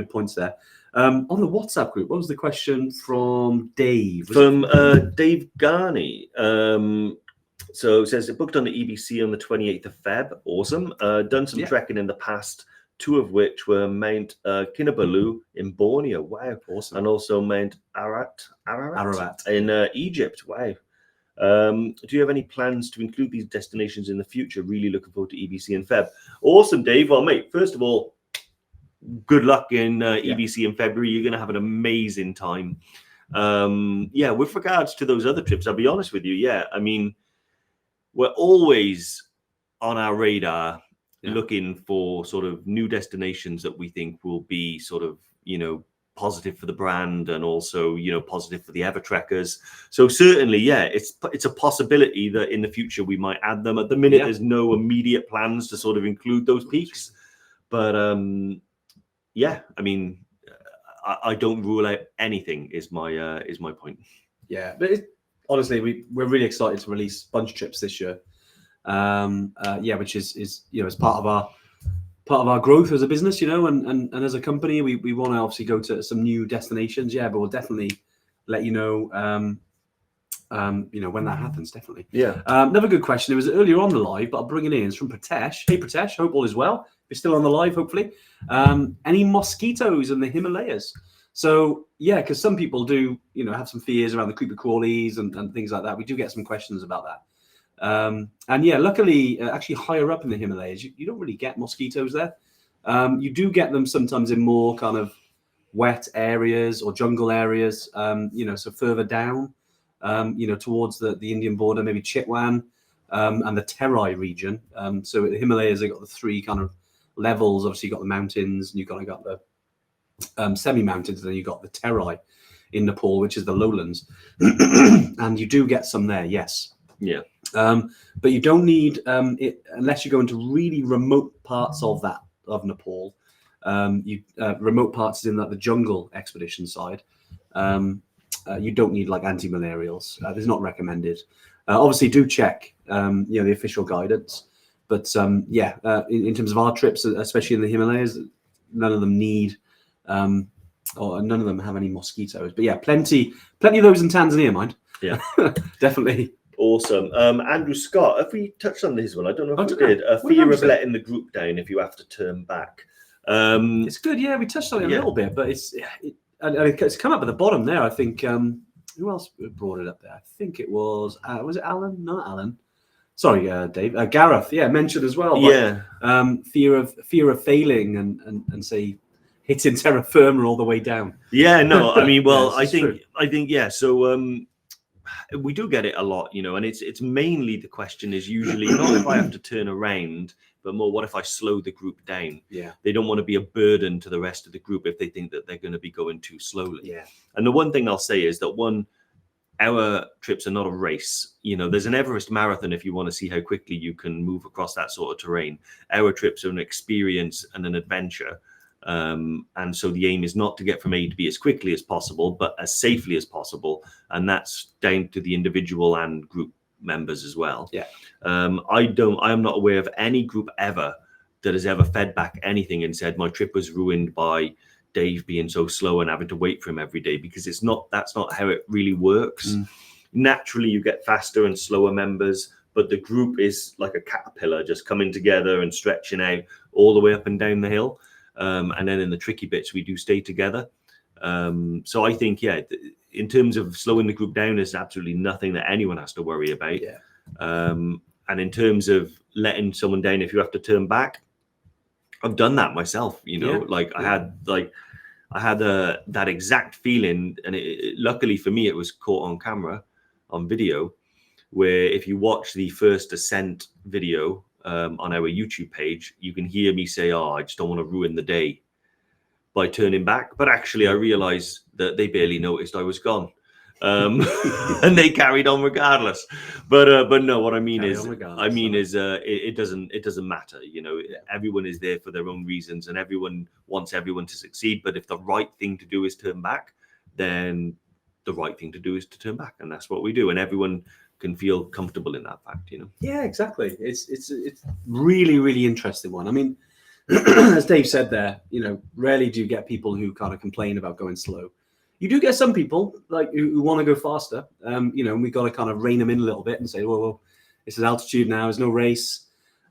Speaker 1: points there. On the WhatsApp group, what was the question from Dave?
Speaker 2: Dave Garney. So it says it booked on the EBC on the 28th of Feb. Awesome. Done some trekking in the past, 2 of which were Mount Kinabalu in Borneo. Wow.
Speaker 1: Awesome.
Speaker 2: And also Mount Ararat in Egypt. Wow. Do you have any plans to include these destinations in the future? Really looking forward to EBC in Feb. Awesome, Dave. Well, mate, first of all, good luck in EBC in February. You're going to have an amazing time. With regards to those other trips, I'll be honest with you. Yeah, I mean, we're always on our radar looking for sort of new destinations that we think will be sort of, positive for the brand and also, positive for the Ever trekkers. So certainly, it's a possibility that in the future we might add them. At the minute, there's no immediate plans to sort of include those peaks. But I mean, I don't rule out anything is my point.
Speaker 1: Yeah, but honestly, we're really excited to release bunch trips this year. Which is as part of our growth as a business, and as a company, we want to obviously go to some new destinations. Yeah, but we'll definitely let you know. When that happens, definitely.
Speaker 2: Yeah.
Speaker 1: Another good question. It was earlier on the live, but I'll bring it in. It's from Pratesh. Hey, Pratesh. Hope all is well. You're still on the live, hopefully. Any mosquitoes in the Himalayas? So yeah, because some people do, have some fears around the creepy crawlies and things like that. We do get some questions about that. Luckily, actually higher up in the Himalayas, you don't really get mosquitoes there. You do get them sometimes in more kind of wet areas or jungle areas, so further down, towards the Indian border, maybe Chitwan and the Terai region. So the Himalayas, they've got the 3 kind of levels. Obviously, you've got the mountains and you've got the semi-mountains, and then you've got the Terai in Nepal, which is the lowlands. And you do get some there, yes.
Speaker 2: Yeah.
Speaker 1: But you don't need it unless you go into really remote parts of Nepal. Remote parts in the jungle expedition side. You don't need like anti-malarials. It's not recommended. Obviously, do check the official guidance. But in terms of our trips, especially in the Himalayas, none of them need or none of them have any mosquitoes. But yeah, plenty of those in Tanzania, mind.
Speaker 2: Yeah,
Speaker 1: definitely.
Speaker 2: Awesome. Andrew Scott, have we touched on this one? I don't know if we did. Fear of letting the group down if you have to turn back.
Speaker 1: It's good. Yeah, we touched on it a little bit, but it's come up at the bottom there. I think who else brought it up there? I think it was it Alan? Not Alan. Sorry, Dave. Gareth. Yeah, mentioned as well. But, fear of failing and say hitting terra firma all the way down.
Speaker 2: Yeah. No. I mean, well, I think yeah. So. We do get it a lot, and it's mainly the question is usually not if I have to turn around, but more what if I slow the group down?
Speaker 1: Yeah.
Speaker 2: They don't want to be a burden to the rest of the group if they think that they're going to be going too slowly.
Speaker 1: Yeah.
Speaker 2: And the one thing I'll say is that our trips are not a race. There's an Everest marathon if you want to see how quickly you can move across that sort of terrain. Our trips are an experience and an adventure. And so the aim is not to get from A to B as quickly as possible, but as safely as possible. And that's down to the individual and group members as well.
Speaker 1: Yeah.
Speaker 2: I am not aware of any group ever that has ever fed back anything and said my trip was ruined by Dave being so slow and having to wait for him every day, because that's not how it really works. Naturally, you get faster and slower members, but the group is like a caterpillar just coming together and stretching out all the way up and down the hill. And then in the tricky bits, we do stay together. So I think, in terms of slowing the group down, there's absolutely nothing that anyone has to worry about.
Speaker 1: Yeah.
Speaker 2: And in terms of letting someone down, if you have to turn back, I've done that myself. I had that exact feeling, and luckily for me, it was caught on camera, on video, where if you watch the first ascent video, on our YouTube page, you can hear me say, I just don't want to ruin the day. by turning back. But actually, I realized that they barely noticed I was gone. And they carried on regardless. But no, what I mean is, it doesn't matter. Everyone is there for their own reasons, and everyone wants everyone to succeed. But if the right thing to do is turn back, then the right thing to do is to turn back, and that's what we do. And everyone can feel comfortable in that fact.
Speaker 1: Yeah, exactly. It's really, really interesting one. I mean, as Dave said there, rarely do you get people who kind of complain about going slow. You do get some people like who want to go faster, and we got to kind of rein them in a little bit and say, well, this is altitude now. There's no race.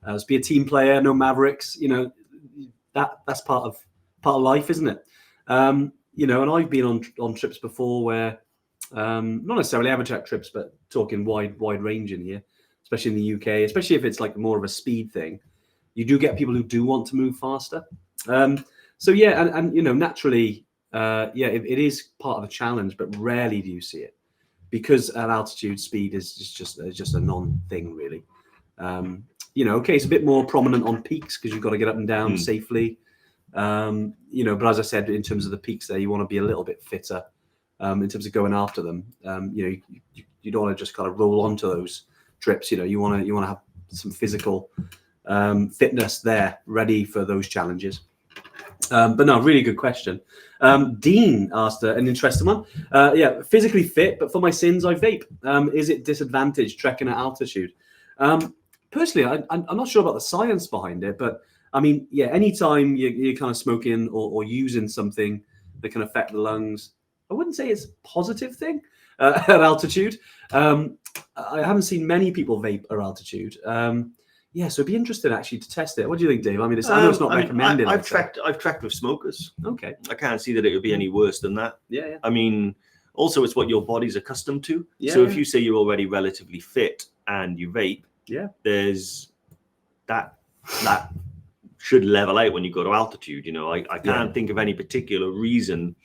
Speaker 1: Let's be a team player. No Mavericks. That's part of life, isn't it? And I've been on trips before where not necessarily amateur trips, but talking wide range in here, especially in the UK, especially if it's like more of a speed thing. You do get people who do want to move faster. So yeah, and naturally. It is part of the challenge, but rarely do you see it because at altitude, speed is just a non-thing, really. It's a bit more prominent on peaks because you've got to get up and down safely. But as I said, in terms of the peaks there, you want to be a little bit fitter in terms of going after them. You don't want to just kind of roll onto those trips. You want to have some physical fitness there, ready for those challenges. But no, really good question. Dean asked an interesting one. Physically fit, but for my sins, I vape. Is it disadvantaged trekking at altitude? Personally, I'm not sure about the science behind it, but I mean, anytime you're kind of smoking or using something that can affect the lungs, I wouldn't say it's a positive thing at altitude. I haven't seen many people vape at altitude. So it'd be interesting actually to test it. What do you think, Dave? I mean, I know it's not recommended.
Speaker 2: I've tracked with smokers.
Speaker 1: Okay.
Speaker 2: I can't see that it would be any worse than that.
Speaker 1: Yeah.
Speaker 2: I mean, also it's what your body's accustomed to. So if you say you're already relatively fit and you vape, there's that should level out when you go to altitude. I can't think of any particular reason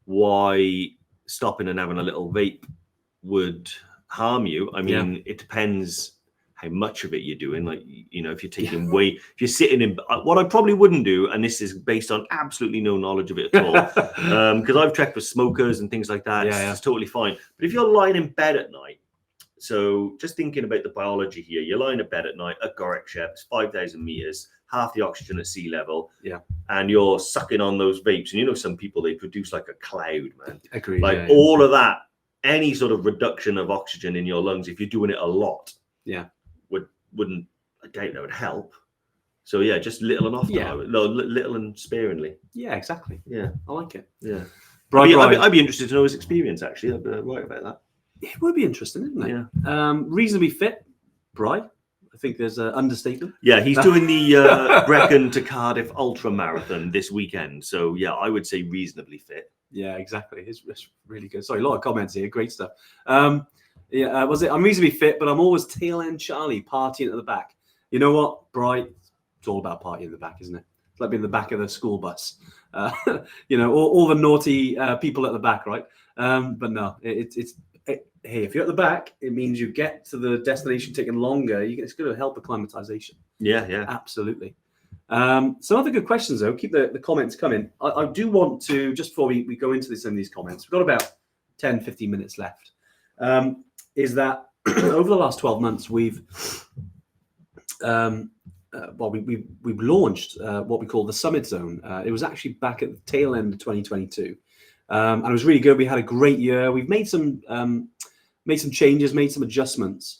Speaker 2: why stopping and having a little vape would harm you. I mean, it depends how much of it you're doing. Like, if you're taking weight, if you're sitting in, what I probably wouldn't do, and this is based on absolutely no knowledge of it at all, because I've checked with smokers and things like that. It's totally fine. But if you're lying in bed at night, so just thinking about the biology here, you're lying in bed at night at Gorek it's 5,000 meters, half the oxygen at sea level.
Speaker 1: Yeah.
Speaker 2: And you're sucking on those vapes. And some people, they produce like a cloud, man.
Speaker 1: Agreed.
Speaker 2: Like all of that, any sort of reduction of oxygen in your lungs, if you're doing it a lot. I doubt that would help. So just little and often. Little and sparingly.
Speaker 1: Yeah, exactly.
Speaker 2: Yeah,
Speaker 1: I like it.
Speaker 2: Yeah,
Speaker 1: Brian.
Speaker 2: I'd be interested to know his experience. Actually, I'd be right about that.
Speaker 1: It would be interesting, isn't it?
Speaker 2: Yeah.
Speaker 1: Reasonably fit, Brian. I think there's an understatement.
Speaker 2: Yeah, he's doing the Brecon to Cardiff ultra marathon this weekend. So I would say reasonably fit.
Speaker 1: Yeah, exactly. It's really good. Sorry, a lot of comments here. Great stuff. Was it? I'm reasonably fit, but I'm always tail end Charlie partying at the back. You know what, Bright? It's all about partying at the back, isn't it? It's like being in the back of the school bus. All the naughty people at the back, right? But no, hey, if you're at the back, it means you get to the destination taking longer. It's going to help acclimatization.
Speaker 2: Yeah,
Speaker 1: absolutely. Some other good questions though. Keep the comments coming. I do want to, just before we go into some of these comments, we've got about 10-15 minutes left. Is that over the last 12 months we've launched what we call the Summit Zone. It was actually back at the tail end of 2022, and it was really good. We had a great year. We've made some changes, made some adjustments.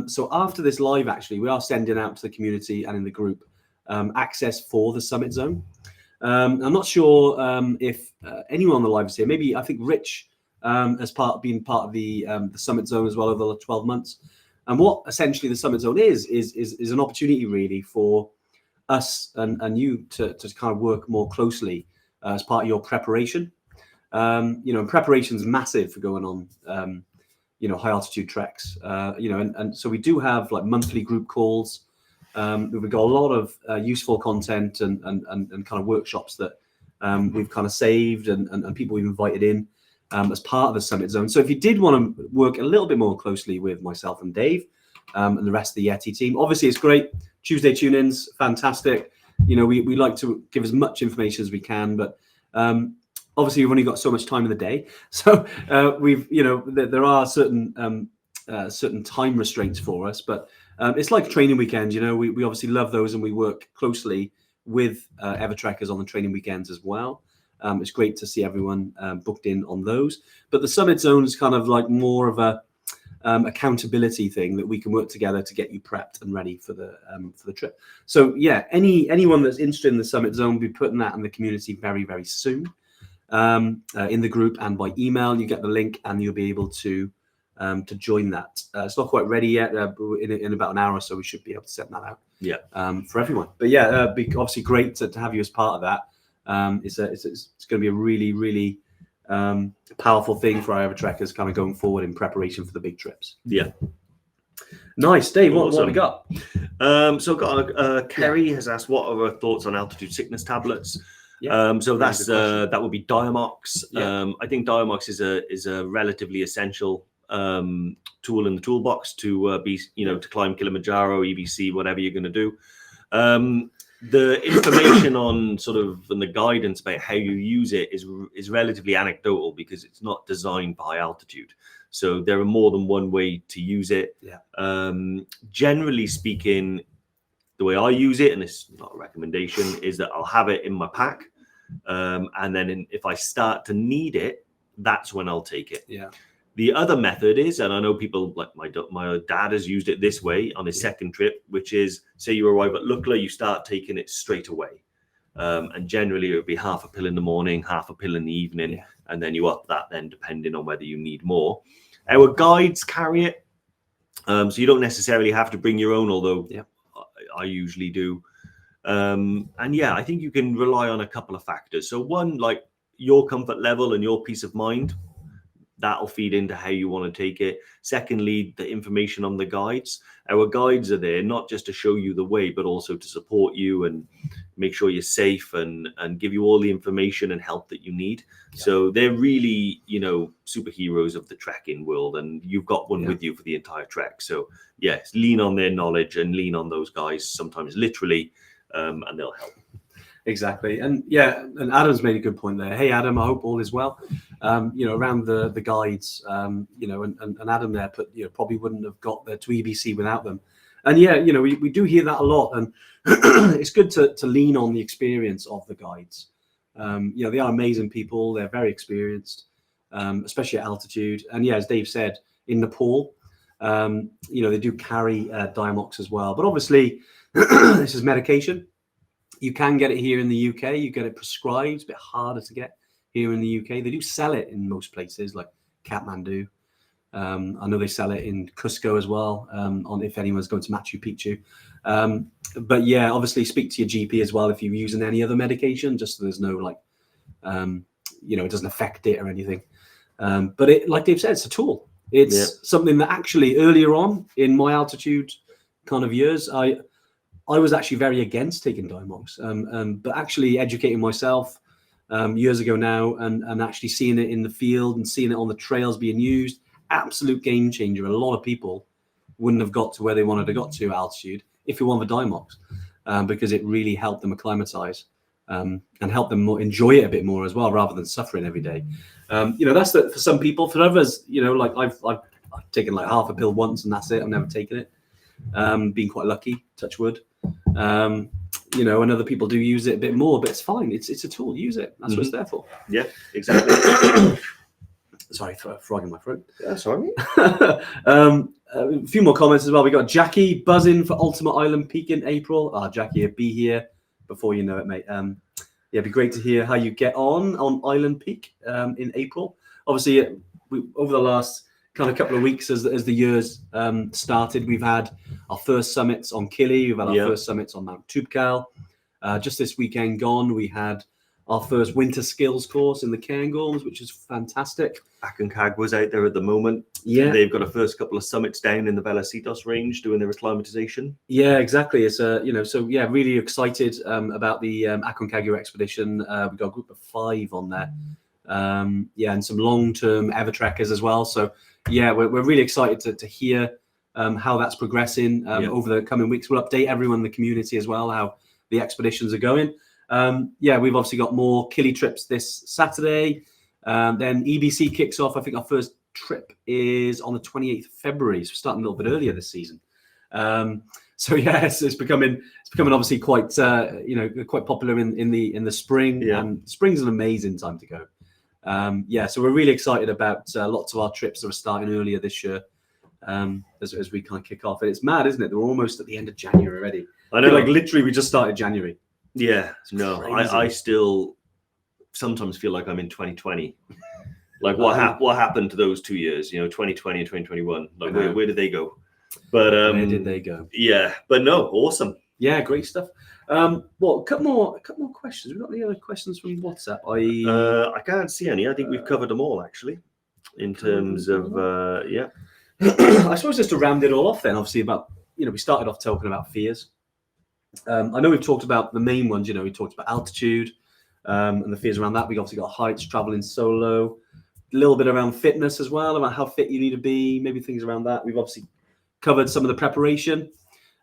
Speaker 1: So after this live, actually, we are sending out to the community and in the group access for the Summit Zone. I'm not sure if anyone on the live is here. Maybe I think Rich has been part of the Summit Zone as well over the 12 months. And what essentially the Summit Zone is an opportunity really for us and you to kind of work more closely as part of your preparation. Preparation is massive for going on, high altitude treks. And so we do have like monthly group calls. We've got a lot of useful content and kind of workshops that we've kind of saved and people we've invited in as part of the Summit Zone. So if you did want to work a little bit more closely with myself and Dave and the rest of the Yeti team, obviously it's great. Tuesday tune-ins, fantastic. you know, we like to give as much information as we can, but obviously we've only got so much time in the day, so we've, you know, there are certain certain time restraints for us, but it's like training weekends. You know, we obviously love those, and we work closely with Evertrekkers on the training weekends as well. It's great to see everyone booked in on those, but the Summit Zone is kind of like more of a accountability thing that we can work together to get you prepped and ready for the trip. So yeah, anyone that's interested in the Summit Zone, we'll be putting that in the community very, very soon, in the group and by email. You get the link and you'll be able to join that. It's not quite ready yet, but in about an hour or so we should be able to send that out.
Speaker 2: Yeah.
Speaker 1: For everyone. But yeah, obviously great to have you as part of that. It's going to be a really, really powerful thing for our Evertrekkers kind of going forward in preparation for the big trips.
Speaker 2: Yeah.
Speaker 1: Nice. Dave, what have we got?
Speaker 2: So got Kerry has asked, what are our thoughts on altitude sickness tablets?
Speaker 1: Yeah.
Speaker 2: So that's that would be Diamox.
Speaker 1: Yeah.
Speaker 2: I think Diamox is a relatively essential tool in the toolbox to be, you know, to climb Kilimanjaro, EBC, whatever you're going to do. The information on sort of and the guidance about how you use it is relatively anecdotal because it's not designed for high altitude. So there are more than one way to use it.
Speaker 1: Yeah.
Speaker 2: Generally speaking, the way I use it, and it's not a recommendation, is that I'll have it in my pack, and then if I start to need it, that's when I'll take it.
Speaker 1: Yeah.
Speaker 2: The other method is, and I know people like my dad has used it this way on his second trip, which is, say you arrive at Lukla, you start taking it straight away. And generally it would be half a pill in the morning, half a pill in the evening, and then you up that then depending on whether you need more. Our guides carry it. So you don't necessarily have to bring your own, although I usually do. And yeah, I think you can rely on a couple of factors. So one, like your comfort level and your peace of mind. That'll feed into how you want to take it. Secondly, the information on the guides. Our guides are there not just to show you the way, but also to support you and make sure you're safe and give you all the information and help that you need. Yeah. So they're really, you know, superheroes of the trekking world, and you've got one with you for the entire trek. So yes, lean on their knowledge and lean on those guys, sometimes literally, and they'll help.
Speaker 1: Exactly. And yeah, and Adam's made a good point there. Hey, Adam, I hope all is well. You know, around the guides, you know, and Adam there probably wouldn't have got there to EBC without them. And yeah, you know, we do hear that a lot, and it's good to lean on the experience of the guides. You know, they are amazing people. They're very experienced, especially at altitude. And yeah, as Dave said, in Nepal, you know, they do carry Diamox as well. But obviously, this is medication. You can get it here in the UK. You get it prescribed. It's a bit harder to get here in the UK. They do sell it in most places, like Kathmandu. I know they sell it in Cusco as well, on if anyone's going to Machu Picchu. But yeah, obviously speak to your GP as well if you're using any other medication, just so there's no like, you know, it doesn't affect it or anything. But it, like Dave said, it's a tool. It's something that actually earlier on in my altitude kind of years, I was actually very against taking Diamox, but actually educating myself years ago now and actually seeing it in the field and seeing it on the trails being used, absolute game changer. A lot of people wouldn't have got to where they wanted to got to altitude if it wasn't for Diamox, because it really helped them acclimatize and help them enjoy it a bit more as well, rather than suffering every day. You know, that's for some people. For others, you know, like I've taken like half a pill once and that's it. I've never taken it. Been quite lucky, touch wood. You know, and other people do use it a bit more, but it's fine. It's a tool. Use it. That's what it's there for.
Speaker 2: Yeah, exactly.
Speaker 1: Sorry for frogging my throat.
Speaker 2: Yeah, sorry.
Speaker 1: A few more comments as well. We got Jackie buzzing for Ultimate Island Peak in April. Jackie, be here before you know it, mate. Yeah, it'd be great to hear how you get on Island Peak in April. Obviously, over the last kind of couple of weeks as the years started, we've had our first summits on Kili, we've had our first summits on Mount Toubkal. Just this weekend gone, we had our first winter skills course in the Cairngorms, which is fantastic.
Speaker 2: Aconcagua was out there at the moment. Yeah, they've got a first couple of summits down in the Velocitos range doing their acclimatization. Yeah,
Speaker 1: exactly. It's you know, so yeah, really excited about the Aconcagua expedition. We've got a group of 5 on there. Yeah, and some long-term Evertrekkers as well. So yeah, we're really excited to hear how that's progressing over the coming weeks. We'll update everyone in the community as well how the expeditions are going. We've obviously got more Killy trips this Saturday. Then EBC kicks off. I think our first trip is on the 28th of February. So we're starting a little bit earlier this season. It's becoming obviously quite quite popular in the spring. And spring's an amazing time to go. So we're really excited about lots of our trips that are starting earlier this year. As we kind of kick off, and it's mad, isn't it? We're almost at the end of January already.
Speaker 2: I know,
Speaker 1: like literally we just started January.
Speaker 2: I still sometimes feel like I'm in 2020. Like what happened to those 2 years? 2020 and 2021. Like where did they go? But
Speaker 1: where did they go?
Speaker 2: Yeah, but no, awesome.
Speaker 1: Yeah, great stuff. A couple more questions. We've got any other questions from WhatsApp?
Speaker 2: I can't see any. I think we've covered them all actually. In terms of
Speaker 1: I suppose just to round it all off then, obviously about, we started off talking about fears. I know we've talked about the main ones, we talked about altitude and the fears around that. We obviously got heights, traveling solo, a little bit around fitness as well, about how fit you need to be, maybe things around that. We've obviously covered some of the preparation,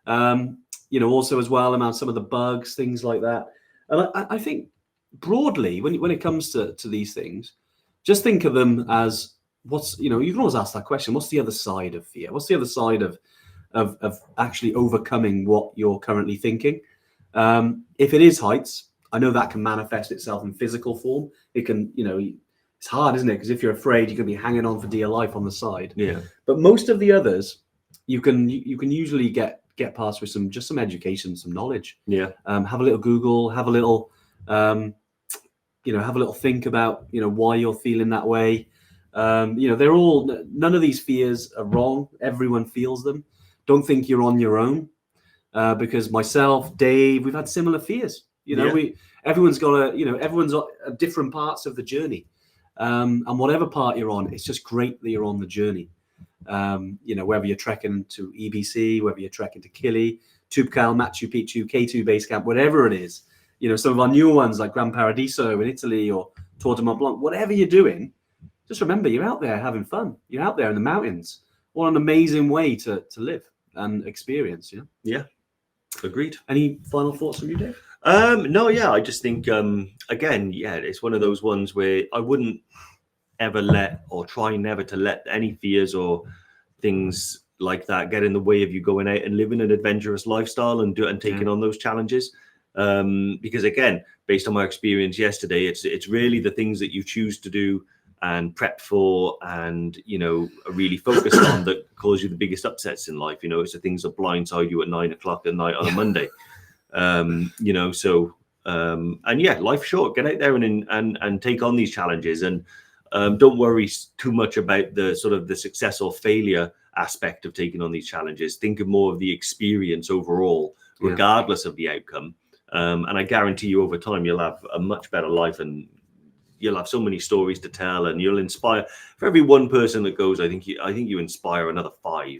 Speaker 1: also as well around some of the bugs, things like that. And I think broadly, when it comes to these things, just think of them as you can always ask that question. What's the other side of fear? What's the other side of actually overcoming what you're currently thinking? If it is heights, I know that can manifest itself in physical form. It can, it's hard, isn't it? Because if you're afraid, you can be hanging on for dear life on the side.
Speaker 2: Yeah.
Speaker 1: But most of the others, you can usually get past with some education, some knowledge.
Speaker 2: Yeah.
Speaker 1: Have a little Google, have a little think about, why you're feeling that way. They're all, none of these fears are wrong. Everyone feels them. Don't think you're on your own, because myself, Dave, we've had similar fears. Everyone's got everyone's at different parts of the journey. And whatever part you're on, it's just great that you're on the journey. Whether you're trekking to EBC, whether you're trekking to Killy, Tubcal, Machu Picchu, K2 Base Camp, whatever it is, some of our newer ones like Gran Paradiso in Italy or Tour de Mont Blanc, whatever you're doing, just remember you're out there having fun. You're out there in the mountains. What an amazing way to live and experience.
Speaker 2: Yeah. Agreed.
Speaker 1: Any final thoughts from you, Dave?
Speaker 2: No, I just think again, it's one of those ones where I wouldn't ever try never to let any fears or things like that get in the way of you going out and living an adventurous lifestyle and taking on those challenges. Because again, based on my experience yesterday, it's really the things that you choose to do and prep for and are really focused on that cause you the biggest upsets in life. It's the things that blindside you at 9 o'clock at night on a Monday. Life's short. Get out there and take on these challenges, and don't worry too much about the sort of the success or failure aspect of taking on these challenges. Think of more of the experience overall, regardless of the outcome. And I guarantee you, over time, you'll have a much better life, and you'll have so many stories to tell, and you'll inspire. For every one person that goes, I think you inspire another 5.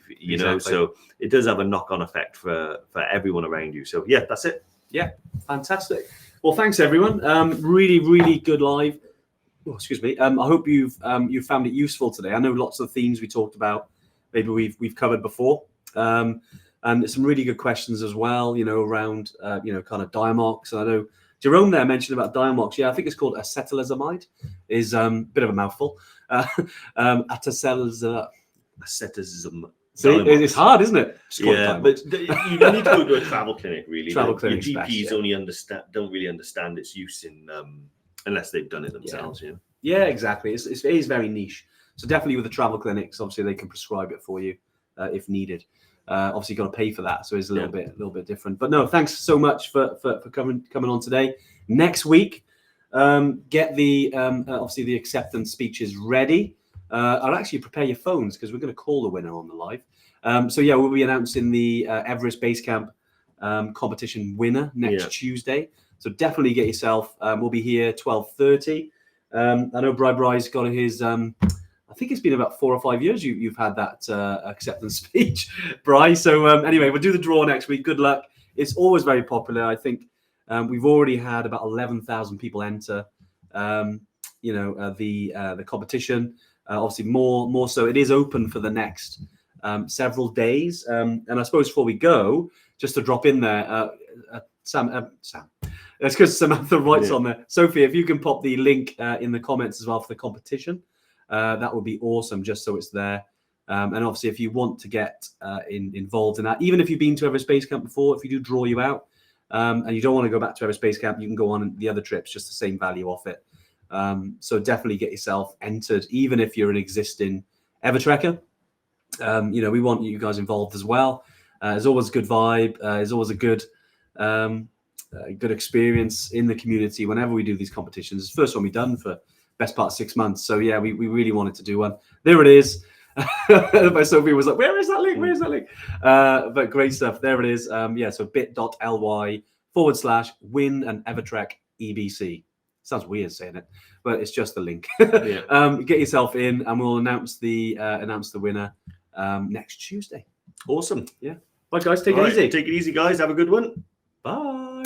Speaker 2: So it does have a knock-on effect for everyone around you. So that's it. Yeah, fantastic. Well, thanks everyone. Really, really good live. Oh, excuse me. I hope you've found it useful today. I know lots of themes we talked about, maybe we've covered before. And some really good questions as well, around, kind of diamox. And I know Jerome there mentioned about diamox. Yeah, I think it's called acetylazamide. Is a bit of a mouthful. Acetylazamide. It's hard, isn't it? But you need to go to a travel clinic, really.
Speaker 1: Travel clinics.
Speaker 2: Your GPs don't really understand its use in unless they've done it themselves.
Speaker 1: Yeah, exactly. It is very niche. So definitely with the travel clinics, obviously they can prescribe it for you if needed. Obviously, you've got to pay for that, so it's a little bit different. But no, thanks so much for coming on today. Next week, get the obviously the acceptance speeches ready. I'll actually prepare your phones because we're going to call the winner on the live. We'll be announcing the Everest Base Camp competition winner next Tuesday. So definitely get yourself. We'll be here 12:30. I know Bry's got his. I think it's been about 4 or 5 years you've had that acceptance speech, Bry. So anyway, we'll do the draw next week. Good luck. It's always very popular. I think we've already had about 11,000 people enter. The competition. Obviously, more so. It is open for the next several days. And I suppose before we go, just to drop in there, Sam. That's because Samantha writes on there. Sophie, if you can pop the link in the comments as well for the competition, that would be awesome, just so it's there. And obviously, if you want to get involved in that, even if you've been to Everest Base Camp before, if you do draw you out and you don't want to go back to Everest Base Camp, you can go on the other trips, just the same value off it. So definitely get yourself entered, even if you're an existing Evertrekker. We want you guys involved as well. There's always a good vibe. There's always a good experience in the community whenever we do these competitions. It's the first one we've done for best part of 6 months. So yeah, we really wanted to do one. There it is. But Sophie was like, where is that link? Where is that link? But great stuff. There it is. So bit.ly/win and Evertrek EBC. Sounds weird saying it, but it's just the link. Get yourself in, and we'll announce the winner next Tuesday.
Speaker 2: Awesome.
Speaker 1: Yeah. Bye, guys. Take it easy.
Speaker 2: Take it easy, guys. Have a good one.
Speaker 1: Bye.